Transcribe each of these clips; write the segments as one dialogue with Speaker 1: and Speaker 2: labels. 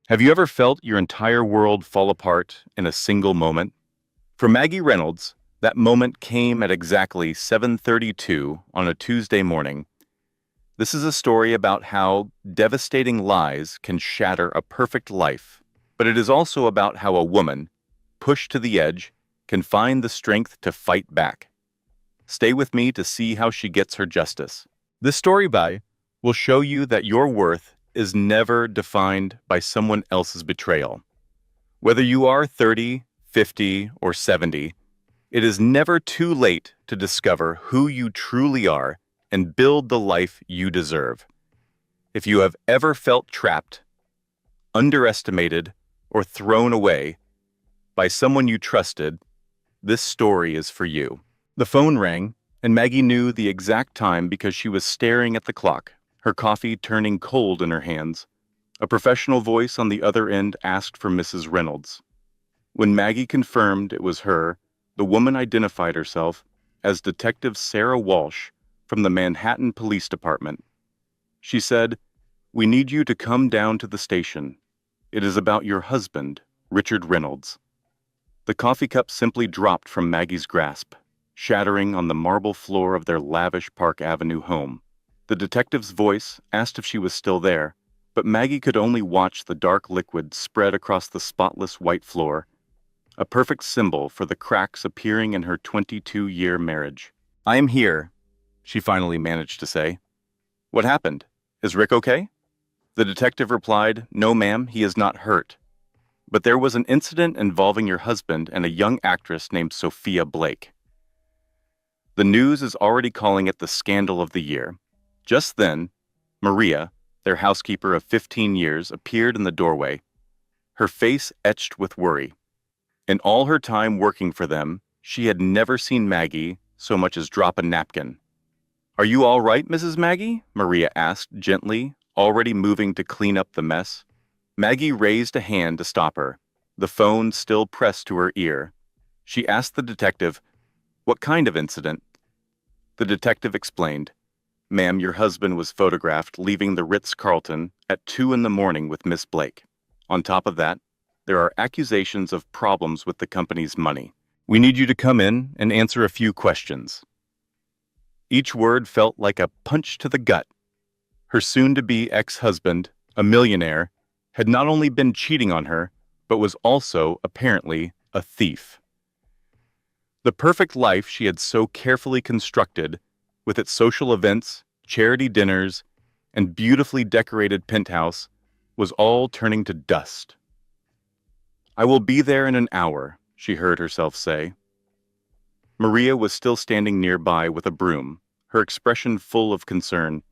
Speaker 1: Have you ever felt your entire world fall apart in a single moment? For Maggie Reynolds, that moment came at exactly 7:32 on a Tuesday morning. This is a story about how devastating lies can shatter a perfect life, but it is also about how a woman, pushed to the edge, can find the strength to fight back. Stay with me to see how she gets her justice. This story will show you that your worth is never defined by someone else's betrayal. Whether you are 30, 50, or 70, it is never too late to discover who you truly are and build the life you deserve. If you have ever felt trapped, underestimated, or thrown away by someone you trusted, this story is for you. The phone rang, and Maggie knew the exact time because she was staring at the clock, her coffee turning cold in her hands. A professional voice on the other end asked for Mrs. Reynolds. When Maggie confirmed it was her, the woman identified herself as Detective Sarah Walsh from the Manhattan Police Department. She said, "We need you to come down to the station. It is about your husband, Richard Reynolds." The coffee cup simply dropped from Maggie's grasp, shattering on the marble floor of their lavish Park Avenue home. The detective's voice asked if she was still there, but Maggie could only watch the dark liquid spread across the spotless white floor, a perfect symbol for the cracks appearing in her 22-year marriage. "I am here," she finally managed to say. "What happened? Is Rick okay?" The detective replied, "No, ma'am, he is not hurt. But there was an incident involving your husband and a young actress named Sophia Blake. The news is already calling it the scandal of the year." Just then, Maria, their housekeeper of 15 years, appeared in the doorway, her face etched with worry. In all her time working for them, she had never seen Maggie so much as drop a napkin. "Are you all right, Mrs. Maggie?" Maria asked gently, already moving to clean up the mess. Maggie raised a hand to stop her, the phone still pressed to her ear. She asked the detective, "What kind of incident?" The detective explained, "Ma'am, your husband was photographed leaving the Ritz-Carlton at 2 in the morning with Miss Blake. On top of that, there are accusations of problems with the company's money. We need you to come in and answer a few questions." Each word felt like a punch to the gut. Her soon-to-be ex-husband, a millionaire, had not only been cheating on her, but was also, apparently, a thief. The perfect life she had so carefully constructed, with its social events, charity dinners, and beautifully decorated penthouse, was all turning to dust. "I will be there in an hour," she heard herself say. Maria was still standing nearby with a broom, her expression full of concern.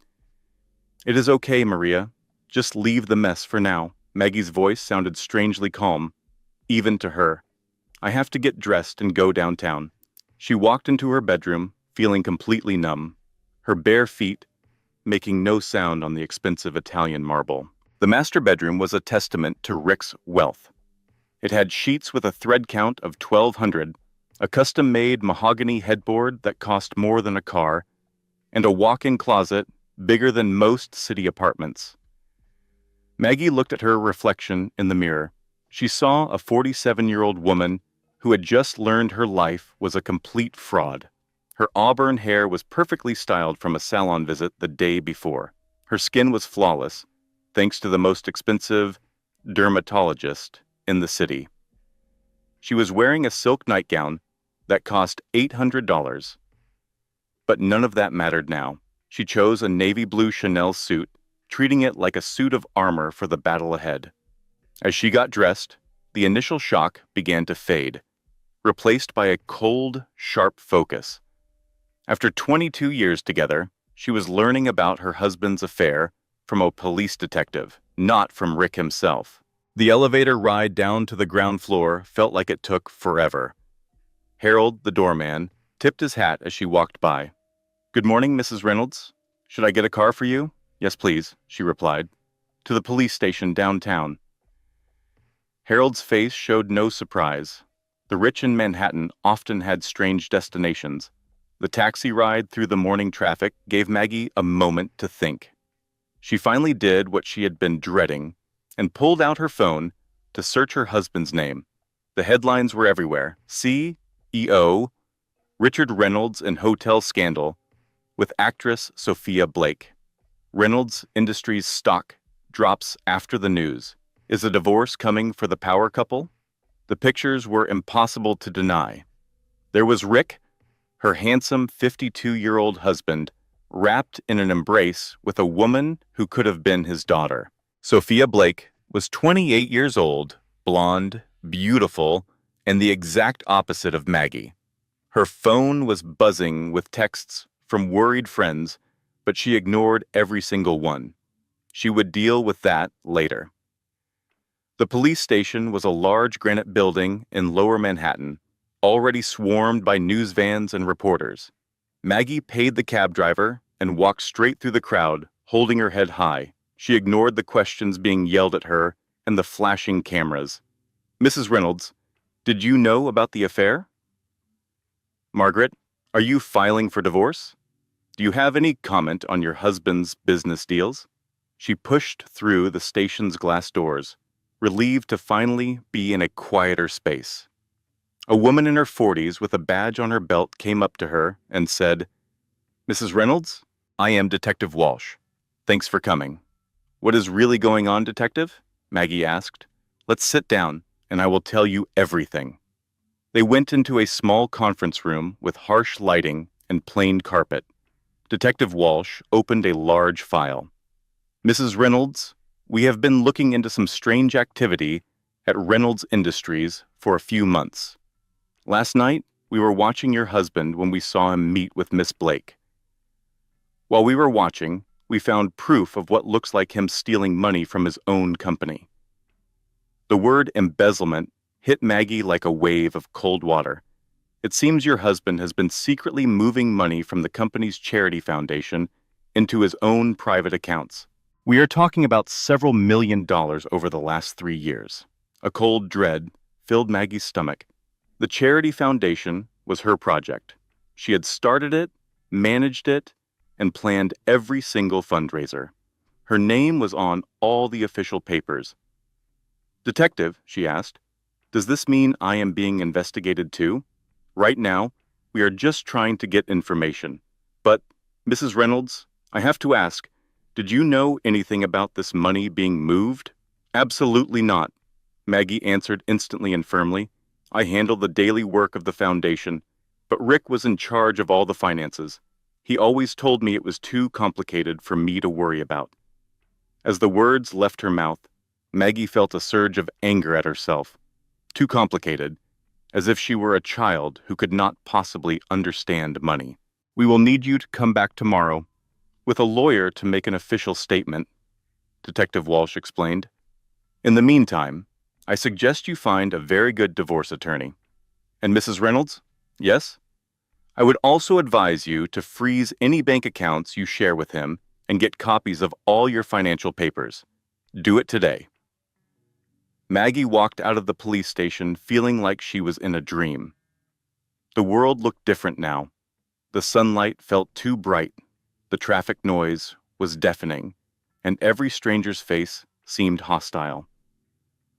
Speaker 1: "It is okay, Maria. Just leave the mess for now." Maggie's voice sounded strangely calm, even to her. "I have to get dressed and go downtown." She walked into her bedroom, feeling completely numb, her bare feet making no sound on the expensive Italian marble. The master bedroom was a testament to Rick's wealth. It had sheets with a thread count of 1,200, a custom-made mahogany headboard that cost more than a car, and a walk-in closet bigger than most city apartments. Maggie looked at her reflection in the mirror. She saw a 47-year-old woman who had just learned her life was a complete fraud. Her auburn hair was perfectly styled from a salon visit the day before. Her skin was flawless, thanks to the most expensive dermatologist in the city. She was wearing a silk nightgown that cost $800. But none of that mattered now. She chose a navy blue Chanel suit, treating it like a suit of armor for the battle ahead. As she got dressed, the initial shock began to fade, replaced by a cold, sharp focus. After 22 years together, she was learning about her husband's affair from a police detective, not from Rick himself. The elevator ride down to the ground floor felt like it took forever. Harold, the doorman, tipped his hat as she walked by. "Good morning, Mrs. Reynolds. Should I get a car for you?" "Yes, please," she replied. "To the police station downtown." Harold's face showed no surprise. The rich in Manhattan often had strange destinations. The taxi ride through the morning traffic gave Maggie a moment to think. She finally did what she had been dreading and pulled out her phone to search her husband's name. The headlines were everywhere. CEO, Richard Reynolds in hotel scandal with actress Sophia Blake. Reynolds Industries stock drops after the news. Is a divorce coming for the power couple? The pictures were impossible to deny. There was Rick, her handsome 52-year-old husband, wrapped in an embrace with a woman who could have been his daughter. Sophia Blake was 28 years old, blonde, beautiful, and the exact opposite of Maggie. Her phone was buzzing with texts from worried friends, but she ignored every single one. She would deal with that later. The police station was a large granite building in Lower Manhattan, already swarmed by news vans and reporters. Maggie paid the cab driver and walked straight through the crowd, holding her head high. She ignored the questions being yelled at her and the flashing cameras. Mrs. Reynolds, did you know about the affair? Margaret, are you filing for divorce? Do you have any comment on your husband's business deals? She pushed through the station's glass doors, relieved to finally be in a quieter space. A woman in her 40s with a badge on her belt came up to her and said, Mrs. Reynolds, I am Detective Walsh. Thanks for coming. What is really going on, Detective? Maggie asked. Let's sit down, and I will tell you everything. They went into a small conference room with harsh lighting and plain carpet. Detective Walsh opened a large file. Mrs. Reynolds, we have been looking into some strange activity at Reynolds Industries for a few months. Last night, we were watching your husband when we saw him meet with Miss Blake. While we were watching, we found proof of what looks like him stealing money from his own company. The word embezzlement hit Maggie like a wave of cold water. It seems your husband has been secretly moving money from the company's charity foundation into his own private accounts. We are talking about several $1 million over the last 3 years. A cold dread filled Maggie's stomach. The charity foundation was her project. She had started it, managed it, and planned every single fundraiser. Her name was on all the official papers. Detective, she asked, does this mean I am being investigated too? Right now, we are just trying to get information. But, Mrs. Reynolds, I have to ask, did you know anything about this money being moved? Absolutely not, Maggie answered instantly and firmly. I handle the daily work of the foundation, but Rick was in charge of all the finances. He always told me it was too complicated for me to worry about. As the words left her mouth, Maggie felt a surge of anger at herself. Too complicated, as if she were a child who could not possibly understand money. We will need you to come back tomorrow with a lawyer to make an official statement, Detective Walsh explained. In the meantime, I suggest you find a very good divorce attorney. And Mrs. Reynolds? Yes? I would also advise you to freeze any bank accounts you share with him and get copies of all your financial papers. Do it today. Maggie walked out of the police station feeling like she was in a dream. The world looked different now. The sunlight felt too bright, the traffic noise was deafening, and every stranger's face seemed hostile.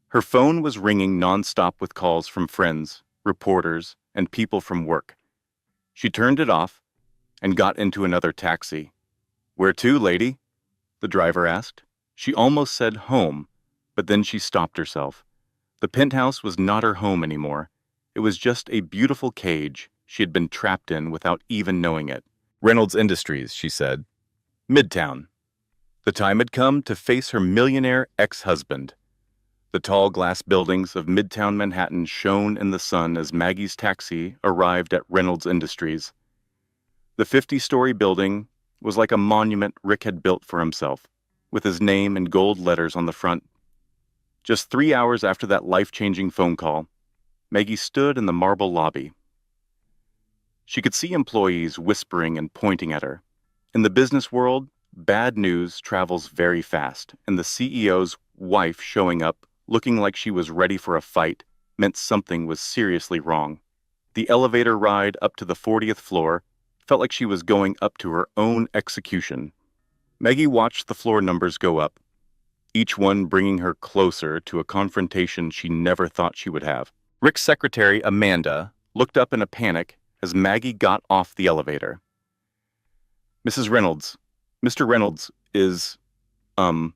Speaker 1: Her phone was ringing nonstop with calls from friends, reporters, and people from work. She turned it off and got into another taxi. Where to, lady? The driver asked. She almost said home, but then she stopped herself. The penthouse was not her home anymore. It was just a beautiful cage she had been trapped in without even knowing it. Reynolds Industries, she said. Midtown. The time had come to face her millionaire ex-husband. The tall glass buildings of Midtown Manhattan shone in the sun as Maggie's taxi arrived at Reynolds Industries. The 50-story building was like a monument Rick had built for himself, with his name in gold letters on the front. Just 3 hours after that life-changing phone call, Maggie stood in the marble lobby. She could see employees whispering and pointing at her. In the business world, bad news travels very fast, and the CEO's wife showing up looking like she was ready for a fight meant something was seriously wrong. The elevator ride up to the 40th floor felt like she was going up to her own execution. Maggie watched the floor numbers go up. each one bringing her closer to a confrontation she never thought she would have. Rick's secretary, Amanda, looked up in a panic as Maggie got off the elevator. Mrs. Reynolds, Mr. Reynolds is, in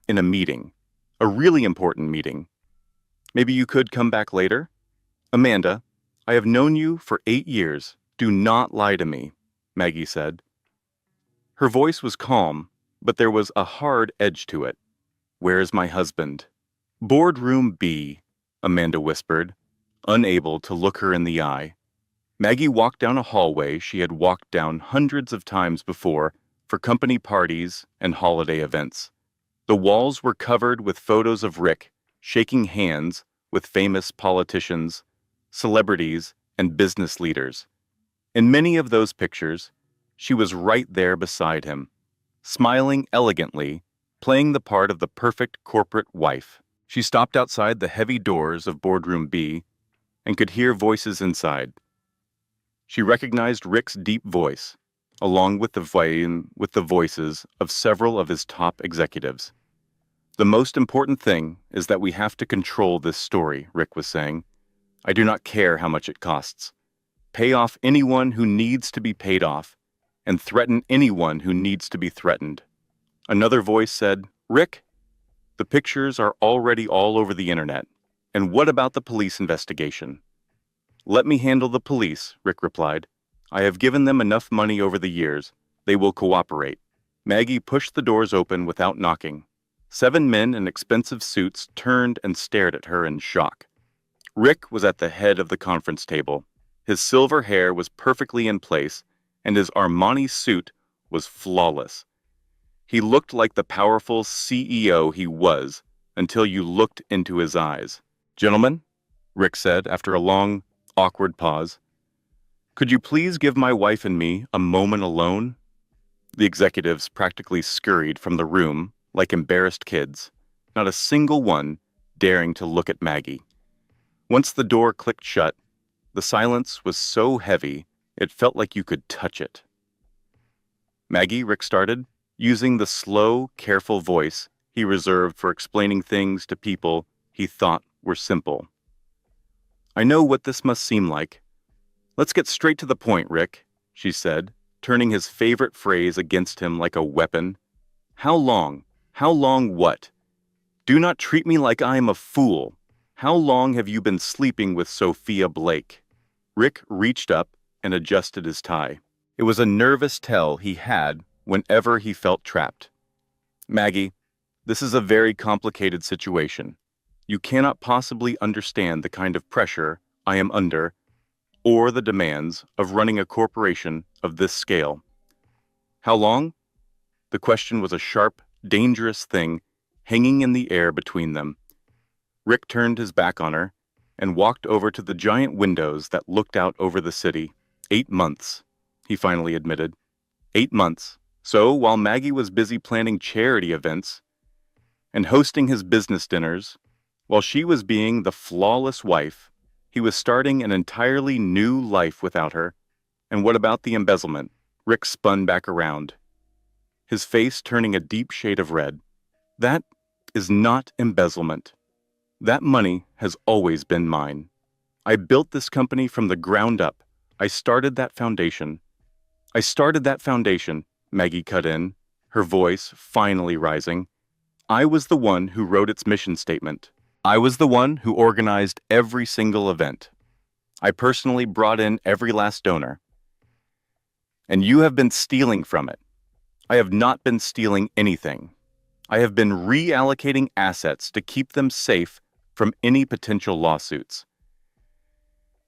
Speaker 1: a meeting. A really important meeting. Maybe you could come back later? Amanda, I have known you for 8 years. Do not lie to me, Maggie said. Her voice was calm, but there was a hard edge to it. Where is my husband? Boardroom B, Amanda whispered, unable to look her in the eye. Maggie walked down a hallway she had walked down hundreds of times before for company parties and holiday events. The walls were covered with photos of Rick shaking hands with famous politicians, celebrities, and business leaders. In many of those pictures, she was right there beside him, smiling elegantly, playing the part of the perfect corporate wife. She stopped outside the heavy doors of Boardroom B and could hear voices inside. She recognized Rick's deep voice, along with the voices of several of his top executives. The most important thing is that we have to control this story, Rick was saying. I do not care how much it costs. Pay off anyone who needs to be paid off, and threaten anyone who needs to be threatened. Another voice said, Rick, the pictures are already all over the internet. And what about the police investigation? Let me handle the police, Rick replied. I have given them enough money over the years. They will cooperate. Maggie pushed the doors open without knocking. 7 men in expensive suits turned and stared at her in shock. Rick was at the head of the conference table. His silver hair was perfectly in place, and his Armani suit was flawless. He looked like the powerful CEO he was until you looked into his eyes. Gentlemen, Rick said after a long, awkward pause, could you please give my wife and me a moment alone? The executives practically scurried from the room like embarrassed kids, not a single one daring to look at Maggie. Once the door clicked shut, the silence was so heavy it felt like you could touch it. Maggie, Rick started, using the slow, careful voice he reserved for explaining things to people he thought were simple. I know what this must seem like. Let's get straight to the point, Rick, she said, turning his favorite phrase against him like a weapon. How long? How long what? Do not treat me like I am a fool. How long have you been sleeping with Sophia Blake? Rick reached up and adjusted his tie. It was a nervous tell he had whenever he felt trapped. Maggie, this is a very complicated situation. You cannot possibly understand the kind of pressure I am under or the demands of running a corporation of this scale. How long? The question was a sharp, dangerous thing hanging in the air between them. Rick turned his back on her and walked over to the giant windows that looked out over the city. 8 months, he finally admitted. 8 months. So, while Maggie was busy planning charity events and hosting his business dinners, while she was being the flawless wife, he was starting an entirely new life without her. And what about the embezzlement? Rick spun back around, his face turning a deep shade of red. That is not embezzlement. That money has always been mine. I built this company from the ground up. I started that foundation, Maggie cut in, her voice finally rising. I was the one who wrote its mission statement. I was the one who organized every single event. I personally brought in every last donor. And you have been stealing from it. I have not been stealing anything. I have been reallocating assets to keep them safe from any potential lawsuits.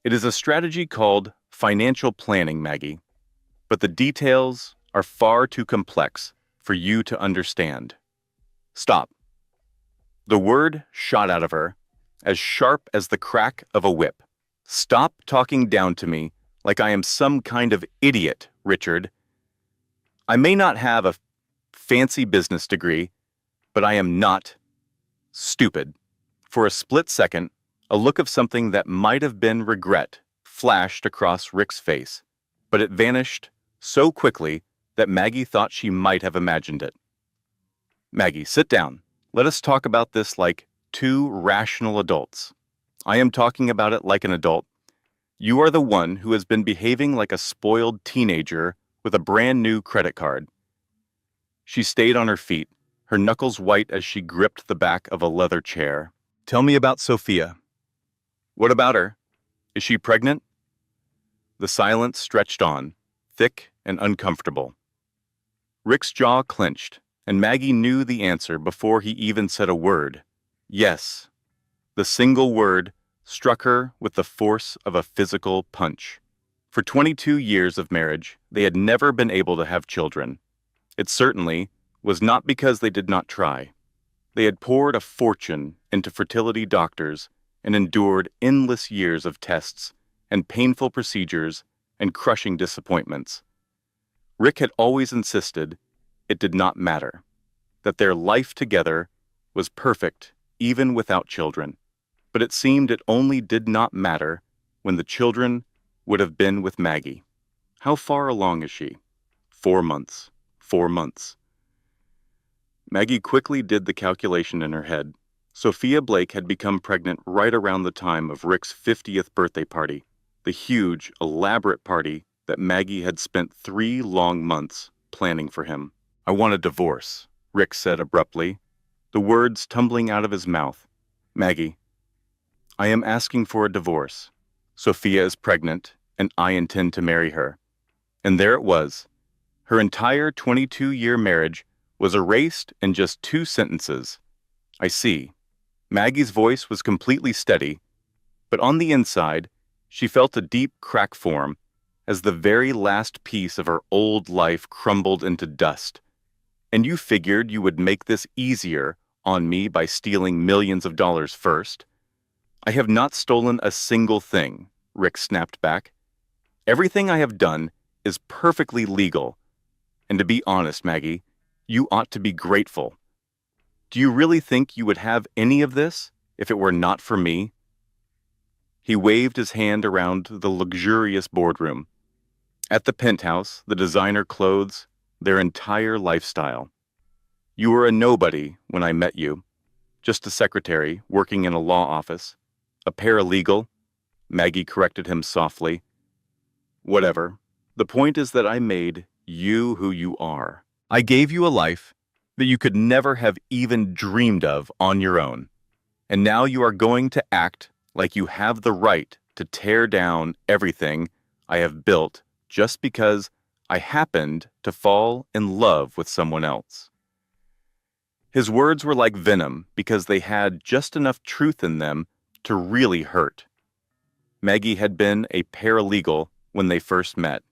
Speaker 1: It is a strategy called financial planning, Maggie, but the details are far too complex for you to understand. Stop. The word shot out of her, as sharp as the crack of a whip. Stop talking down to me like I am some kind of idiot, Richard. I may not have a fancy business degree, but I am not stupid. For a split second, a look of something that might have been regret flashed across Rick's face, but it vanished so quickly that Maggie thought she might have imagined it. Maggie, sit down. Let us talk about this like two rational adults. I am talking about it like an adult. You are the one who has been behaving like a spoiled teenager with a brand new credit card. She stayed on her feet, her knuckles white as she gripped the back of a leather chair. Tell me about Sophia. What about her? Is she pregnant? The silence stretched on, thick and uncomfortable. Rick's jaw clenched, and Maggie knew the answer before he even said a word. Yes. The single word struck her with the force of a physical punch. For 22 years of marriage, they had never been able to have children. It certainly was not because they did not try. They had poured a fortune into fertility doctors and endured endless years of tests and painful procedures and crushing disappointments. Rick had always insisted it did not matter, that their life together was perfect even without children. But it seemed it only did not matter when the children would have been with Maggie. How far along is she? 4 months. 4 months. Maggie quickly did the calculation in her head. Sophia Blake had become pregnant right around the time of Rick's 50th birthday party, the huge, elaborate party that Maggie had spent 3 long months planning for him. I want a divorce, Rick said abruptly, the words tumbling out of his mouth. Maggie, I am asking for a divorce. Sophia is pregnant, and I intend to marry her. And there it was. Her entire 22-year marriage was erased in just 2 sentences. I see. Maggie's voice was completely steady, but on the inside, she felt a deep crack form as the very last piece of her old life crumbled into dust. And you figured you would make this easier on me by stealing millions of dollars first? I have not stolen a single thing, Rick snapped back. Everything I have done is perfectly legal. And to be honest, Maggie, you ought to be grateful. Do you really think you would have any of this if it were not for me? He waved his hand around the luxurious boardroom. At the penthouse, the designer clothes, their entire lifestyle. You were a nobody when I met you. Just a secretary working in a law office. A paralegal, Maggie corrected him softly. Whatever. The point is that I made you who you are. I gave you a life that you could never have even dreamed of on your own. And now you are going to act like you have the right to tear down everything I have built just because I happened to fall in love with someone else. His words were like venom because they had just enough truth in them to really hurt. Maggie had been a paralegal when they first met,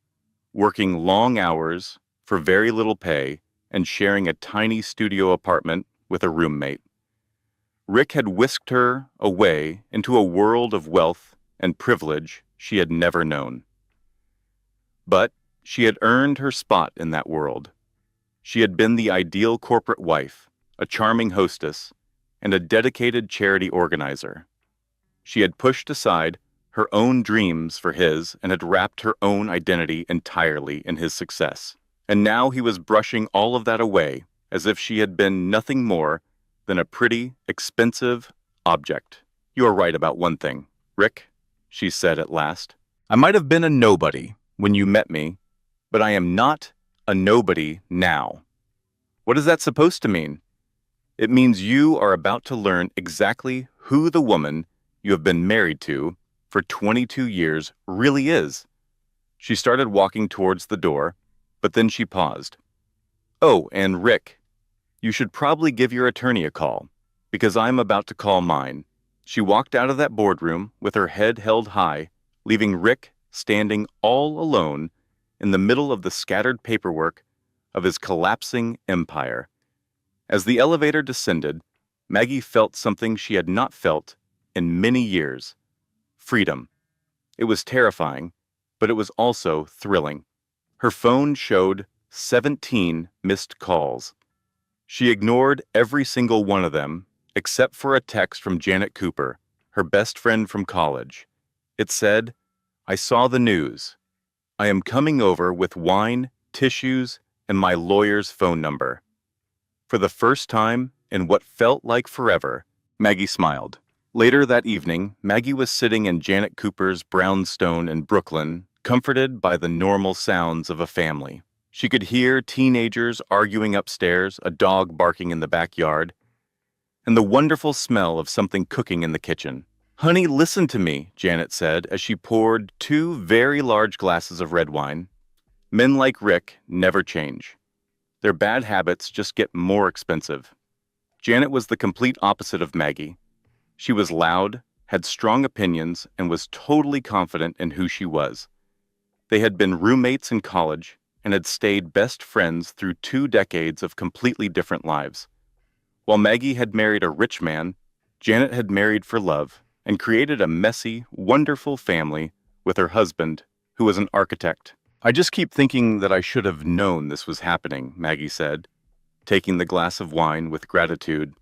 Speaker 1: working long hours for very little pay and sharing a tiny studio apartment with a roommate. Rick had whisked her away into a world of wealth and privilege she had never known. But she had earned her spot in that world. She had been the ideal corporate wife, a charming hostess, and a dedicated charity organizer. She had pushed aside her own dreams for his and had wrapped her own identity entirely in his success. And now he was brushing all of that away as if she had been nothing more than a pretty, expensive object. You are right about one thing, Rick, she said at last. I might have been a nobody when you met me, but I am not a nobody now. What is that supposed to mean? It means you are about to learn exactly who the woman you have been married to for 22 years really is. She started walking towards the door, but then she paused. Oh, and Rick, you should probably give your attorney a call, because I'm about to call mine. She walked out of that boardroom with her head held high, leaving Rick standing all alone in the middle of the scattered paperwork of his collapsing empire. As the elevator descended, Maggie felt something she had not felt in many years. Freedom. It was terrifying, but it was also thrilling. Her phone showed 17 missed calls. She ignored every single one of them, except for a text from Janet Cooper, her best friend from college. It said, I saw the news. I am coming over with wine, tissues, and my lawyer's phone number. For the first time in what felt like forever. Maggie smiled. Later that evening, Maggie was sitting in Janet Cooper's brownstone in Brooklyn, comforted by the normal sounds of a family. She could hear teenagers arguing upstairs, a dog barking in the backyard, and the wonderful smell of something cooking in the kitchen. "Honey, listen to me," Janet said as she poured 2 very large glasses of red wine. "Men like Rick never change. Their bad habits just get more expensive." Janet was the complete opposite of Maggie. She was loud, had strong opinions, and was totally confident in who she was. They had been roommates in college and had stayed best friends through 2 decades of completely different lives. While Maggie had married a rich man, Janet had married for love and created a messy, wonderful family with her husband, who was an architect. "I just keep thinking that I should have known this was happening," Maggie said, taking the glass of wine with gratitude.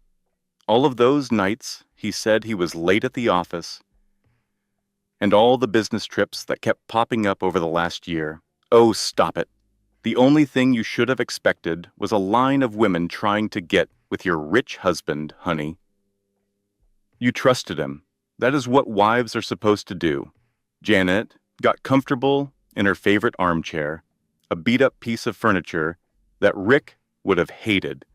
Speaker 1: All of those nights, he said he was late at the office, and all the business trips that kept popping up over the last year. "Oh, stop it. The only thing you should have expected was a line of women trying to get with your rich husband, honey. You trusted him. That is what wives are supposed to do." Janet got comfortable in her favorite armchair, a beat-up piece of furniture that Rick would have hated.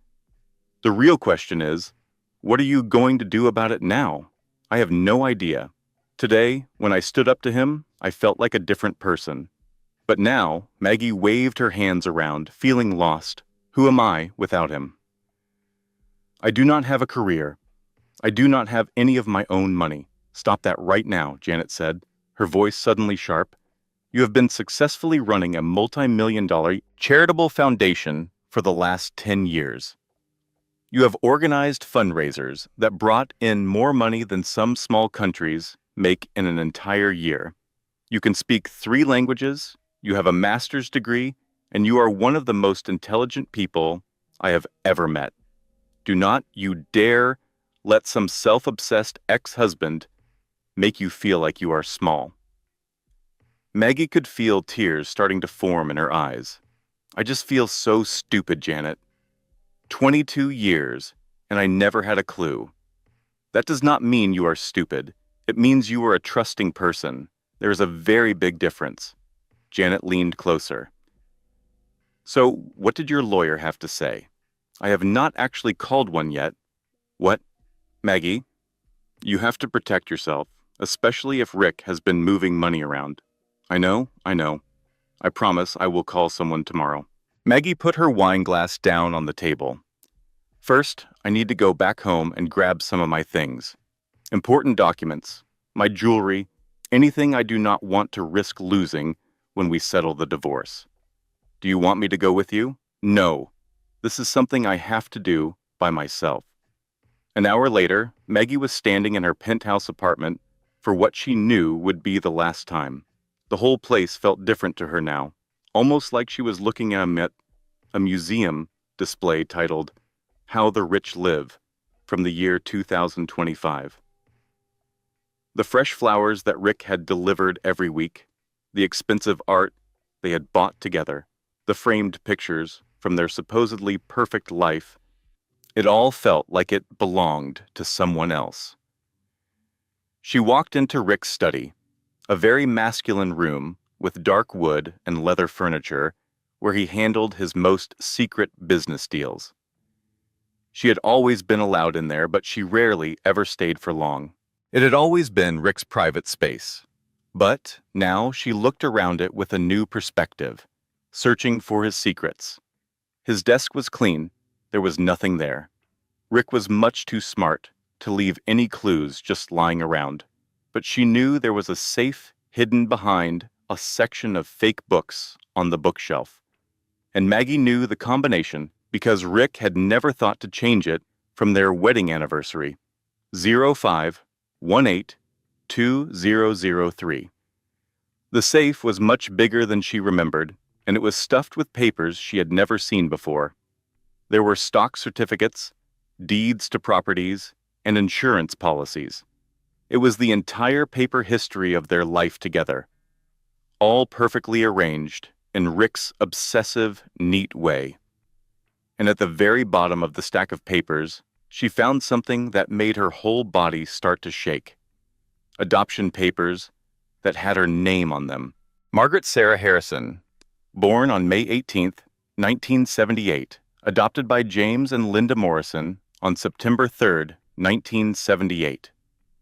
Speaker 1: "The real question is, what are you going to do about it now? I have no idea. Today, when I stood up to him, I felt like a different person. But now," Maggie waved her hands around, feeling lost. "Who am I without him? I do not have a career. I do not have any of my own money." "Stop that right now," Janet said, her voice suddenly sharp. "You have been successfully running a multi-million-dollar charitable foundation for the last 10 years. You have organized fundraisers that brought in more money than some small countries make in an entire year. You can speak 3 languages, you have a master's degree, and you are one of the most intelligent people I have ever met. Do not you dare let some self-obsessed ex-husband make you feel like you are small." Maggie could feel tears starting to form in her eyes. "I just feel so stupid, Janet. 22 years, and I never had a clue." "That does not mean you are stupid. It means you are a trusting person. There is a very big difference." Janet leaned closer. "So, what did your lawyer have to say?" "I have not actually called one yet." "What?" "Maggie, you have to protect yourself, especially if Rick has been moving money around." I know. I promise I will call someone tomorrow." Maggie put her wine glass down on the table. "First, I need to go back home and grab some of my things. Important documents, my jewelry, anything I do not want to risk losing when we settle the divorce." "Do you want me to go with you?" "No. This is something I have to do by myself." An hour later, Maggie was standing in her penthouse apartment for what she knew would be the last time. The whole place felt different to her now, almost like she was looking at a museum display titled "How the Rich Live" from the year 2025. The fresh flowers that Rick had delivered every week, the expensive art they had bought together, the framed pictures from their supposedly perfect life, it all felt like it belonged to someone else. She walked into Rick's study, a very masculine room with dark wood and leather furniture where he handled his most secret business deals. She had always been allowed in there, but she rarely ever stayed for long. It had always been Rick's private space. But now she looked around it with a new perspective, searching for his secrets. His desk was clean. There was nothing there. Rick was much too smart to leave any clues just lying around. But she knew there was a safe hidden behind a section of fake books on the bookshelf. And Maggie knew the combination because Rick had never thought to change it from their wedding anniversary. 05182003. The safe was much bigger than she remembered, and it was stuffed with papers she had never seen before. There were stock certificates, deeds to properties, and insurance policies. It was the entire paper history of their life together, all perfectly arranged in Rick's obsessive, neat way. And at the very bottom of the stack of papers, she found something that made her whole body start to shake. Adoption papers that had her name on them. Margaret Sarah Harrison, born on May 18th, 1978, adopted by James and Linda Morrison on September 3rd, 1978.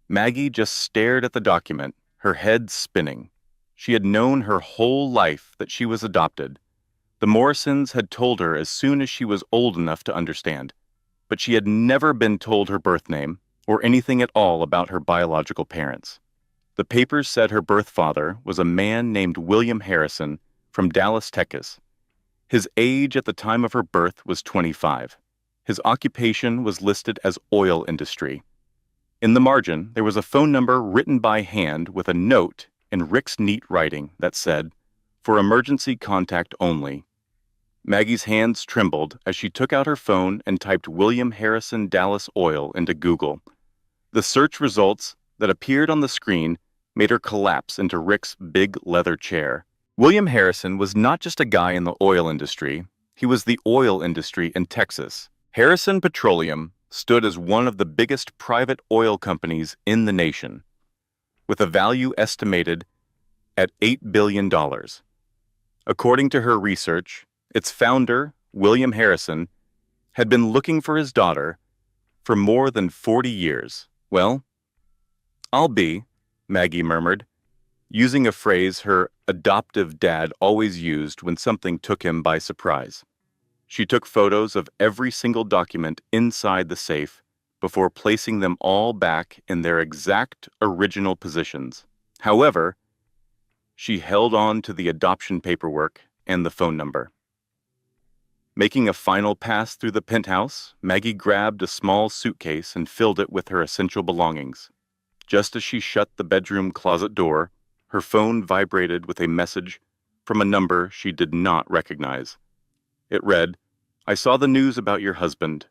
Speaker 1: Maggie just stared at the document, her head spinning. She had known her whole life that she was adopted. The Morrisons had told her as soon as she was old enough to understand, but she had never been told her birth name or anything at all about her biological parents. The papers said her birth father was a man named William Harrison from Dallas, Texas. His age at the time of her birth was 25. His occupation was listed as oil industry. In the margin, there was a phone number written by hand with a note in Rick's neat writing that said, "For emergency contact only." Maggie's hands trembled as she took out her phone and typed William Harrison Dallas Oil into Google. The search results that appeared on the screen made her collapse into Rick's big leather chair. William Harrison was not just a guy in the oil industry, he was the oil industry in Texas. Harrison Petroleum stood as one of the biggest private oil companies in the nation, with a value estimated at $8 billion. According to her research, its founder, William Harrison, had been looking for his daughter for more than 40 years. "Well, I'll be," Maggie murmured, using a phrase her adoptive dad always used when something took him by surprise. She took photos of every single document inside the safe before placing them all back in their exact original positions. However, she held on to the adoption paperwork and the phone number. Making a final pass through the penthouse, Maggie grabbed a small suitcase and filled it with her essential belongings. Just as she shut the bedroom closet door, her phone vibrated with a message from a number she did not recognize. It read, "I saw the news about your husband.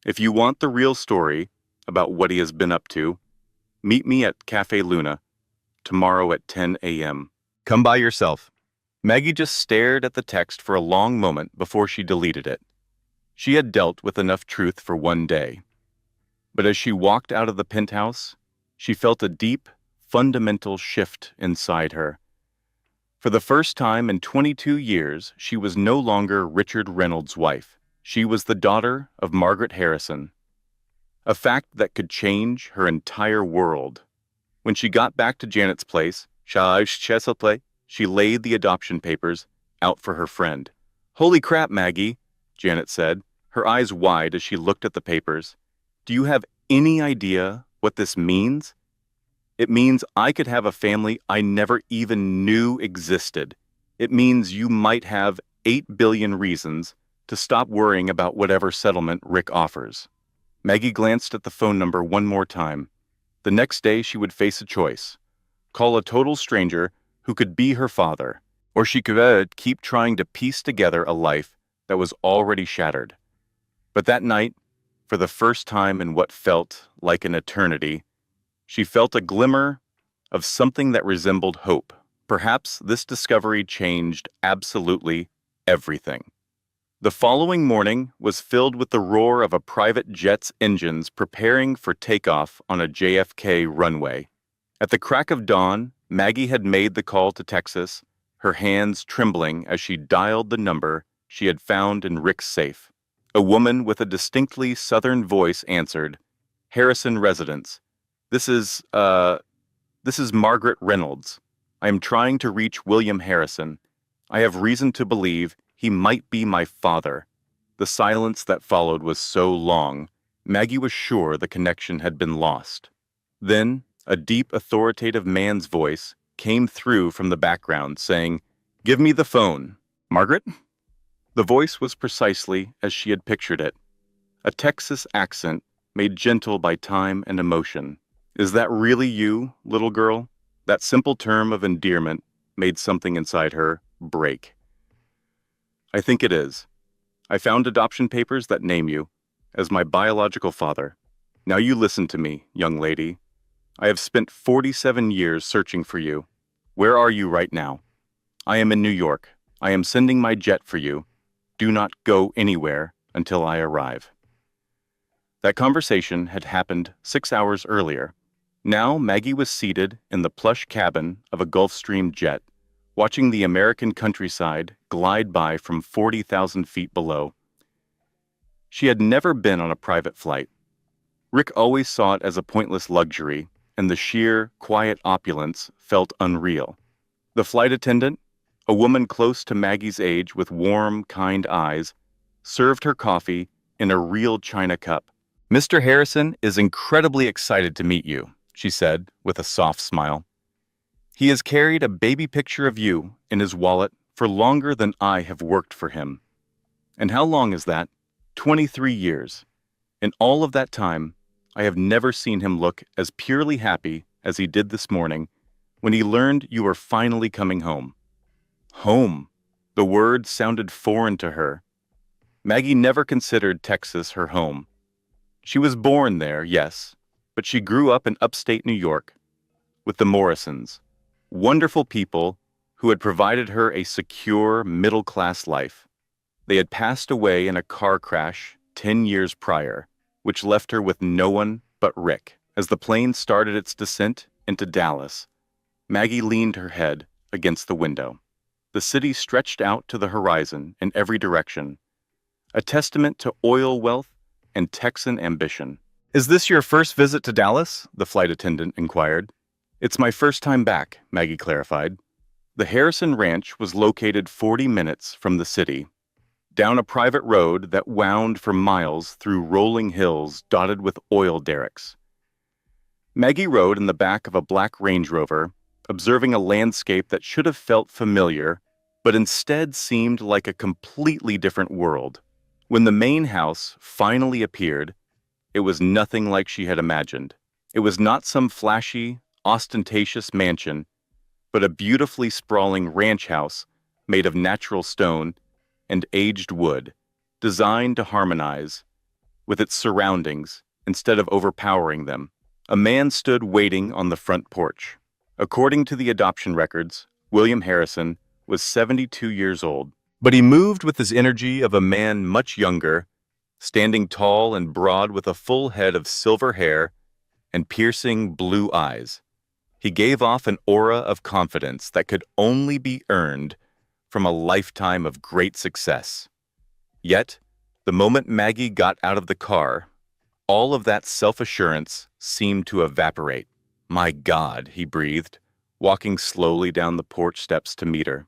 Speaker 1: If you want the real story about what he has been up to, meet me at Cafe Luna tomorrow at 10 a.m. Come by yourself." Maggie just stared at the text for a long moment before she deleted it. She had dealt with enough truth for one day. But as she walked out of the penthouse, she felt a deep, fundamental shift inside her. For the first time in 22 years, she was no longer Richard Reynolds' wife. She was the daughter of Margaret Harrison, a fact that could change her entire world. When she got back to Janet's place, she laid the adoption papers out for her friend. "Holy crap, Maggie," Janet said, her eyes wide as she looked at the papers. "Do you have any idea what this means?" "It means I could have a family I never even knew existed. It means you might have 8 billion reasons to stop worrying about whatever settlement Rick offers." Maggie glanced at the phone number one more time. The next day she would face a choice: call a total stranger who could be her father, or she could keep trying to piece together a life that was already shattered. But that night, for the first time in what felt like an eternity, she felt a glimmer of something that resembled hope. Perhaps this discovery changed absolutely everything. The following morning was filled with the roar of a private jet's engines preparing for takeoff on a JFK runway. At the crack of dawn, Maggie had made the call to Texas, her hands trembling as she dialed the number she had found in Rick's safe. A woman with a distinctly southern voice answered, "Harrison Residence. This is Margaret Reynolds. I am trying to reach William Harrison. I have reason to believe he might be my father." The silence that followed was so long, Maggie was sure the connection had been lost. Then, a deep, authoritative man's voice came through from the background, saying, "Give me the phone." "Margaret?" The voice was precisely as she had pictured it, a Texas accent made gentle by time and emotion. "Is that really you, little girl?" That simple term of endearment made something inside her break. "I think it is. I found adoption papers that name you as my biological father. Now you listen to me, young lady. I have spent 47 years searching for you. Where are you right now? I am in New York. I am sending my jet for you. Do not go anywhere until I arrive." That conversation had happened 6 hours earlier. Now Maggie was seated in the plush cabin of a Gulfstream jet, watching the American countryside glide by from 40,000 feet below. She had never been on a private flight. Rick always saw it as a pointless luxury, and the sheer, quiet opulence felt unreal. The flight attendant, a woman close to Maggie's age with warm, kind eyes, served her coffee in a real china cup. "Mr. Harrison is incredibly excited to meet you," she said with a soft smile. "He has carried a baby picture of you in his wallet for longer than I have worked for him." "And how long is that?" 23 years. In all of that time, I have never seen him look as purely happy as he did this morning when he learned you were finally coming home." Home. The word sounded foreign to her. Maggie never considered Texas her home. She was born there, yes, but she grew up in upstate New York with the Morrisons, wonderful people who had provided her a secure, middle-class life. They had passed away in a car crash 10 years prior, which left her with no one but Rick. As the plane started its descent into Dallas, Maggie leaned her head against the window. The city stretched out to the horizon in every direction, a testament to oil wealth and Texan ambition. "Is this your first visit to Dallas?" the flight attendant inquired. "It's my first time back," Maggie clarified. The Harrison Ranch was located 40 minutes from the city, down a private road that wound for miles through rolling hills dotted with oil derricks. Maggie rode in the back of a black Range Rover, observing a landscape that should have felt familiar, but instead seemed like a completely different world. When the main house finally appeared, it was nothing like she had imagined. It was not some flashy, ostentatious mansion, but a beautifully sprawling ranch house made of natural stone and aged wood, designed to harmonize with its surroundings instead of overpowering them. A man stood waiting on the front porch. According to the adoption records, William Harrison was 72 years old, but he moved with his energy of a man much younger, standing tall and broad with a full head of silver hair and piercing blue eyes. He gave off an aura of confidence that could only be earned from a lifetime of great success. Yet, the moment Maggie got out of the car, all of that self-assurance seemed to evaporate. "My God," he breathed, walking slowly down the porch steps to meet her.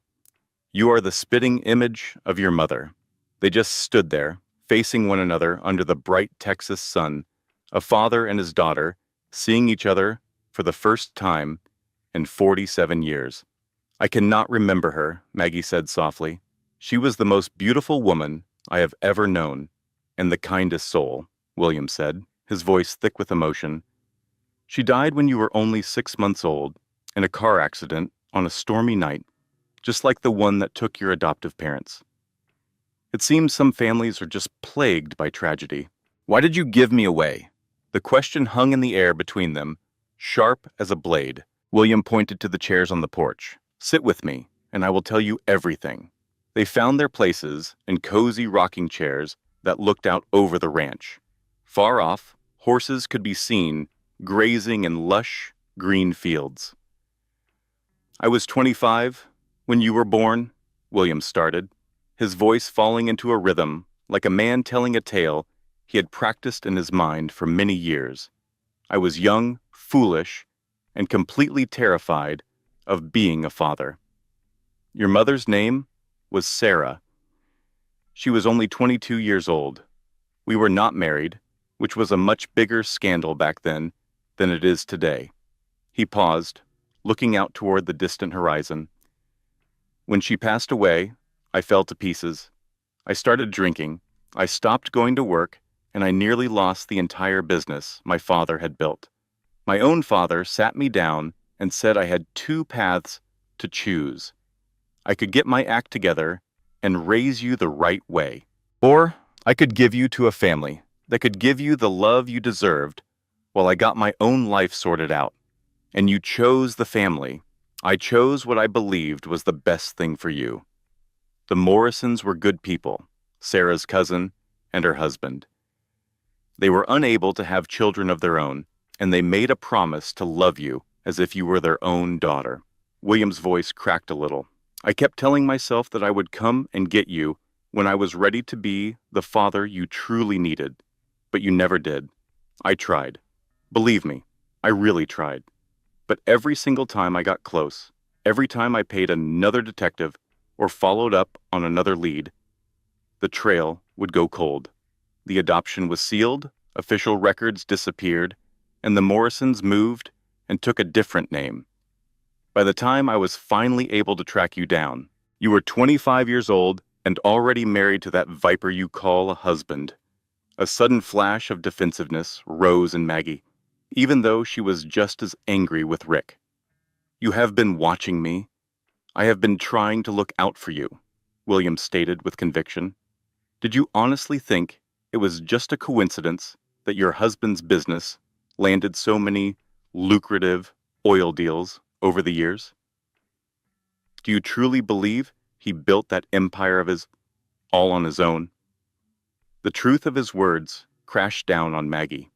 Speaker 1: "You are the spitting image of your mother." They just stood there, facing one another under the bright Texas sun, a father and his daughter, seeing each other for the first time in 47 years. "I cannot remember her," Maggie said softly. "She was the most beautiful woman I have ever known, and the kindest soul," William said, his voice thick with emotion. "She died when you were only 6 months old, in a car accident on a stormy night, just like the one that took your adoptive parents. It seems some families are just plagued by tragedy." "Why did you give me away?" The question hung in the air between them, sharp as a blade. William pointed to the chairs on the porch. "Sit with me, and I will tell you everything." They found their places in cozy rocking chairs that looked out over the ranch. Far off, horses could be seen grazing in lush, green fields. "I was 25 when you were born," William started, his voice falling into a rhythm like a man telling a tale he had practiced in his mind for many years. "I was young, foolish, and completely terrified of being a father. Your mother's name was Sarah. She was only 22 years old. We were not married, which was a much bigger scandal back then than it is today." He paused, looking out toward the distant horizon. "When she passed away, I fell to pieces. I started drinking, I stopped going to work, and I nearly lost the entire business my father had built. My own father sat me down and said I had two paths to choose. I could get my act together and raise you the right way, or I could give you to a family that could give you the love you deserved while I got my own life sorted out. And you chose the family. I chose what I believed was the best thing for you. The Morrisons were good people, Sarah's cousin and her husband. They were unable to have children of their own, and they made a promise to love you as if you were their own daughter. William's voice cracked a little. I kept telling myself that I would come and get you when I was ready to be the father you truly needed, but you never did. I tried. Believe me, I really tried. But every single time I got close, every time I paid another detective or followed up on another lead, the trail would go cold. The adoption was sealed, official records disappeared, and the Morrisons moved and took a different name. By the time I was finally able to track you down, you were 25 years old and already married to that viper you call a husband. A sudden flash of defensiveness rose in Maggie, even though she was just as angry with Rick. You have been watching me. I have been trying to look out for you, William stated with conviction. Did you honestly think it was just a coincidence that your husband's business landed so many lucrative oil deals over the years? Do you truly believe he built that empire of his all on his own? The truth of his words crashed down on Maggie.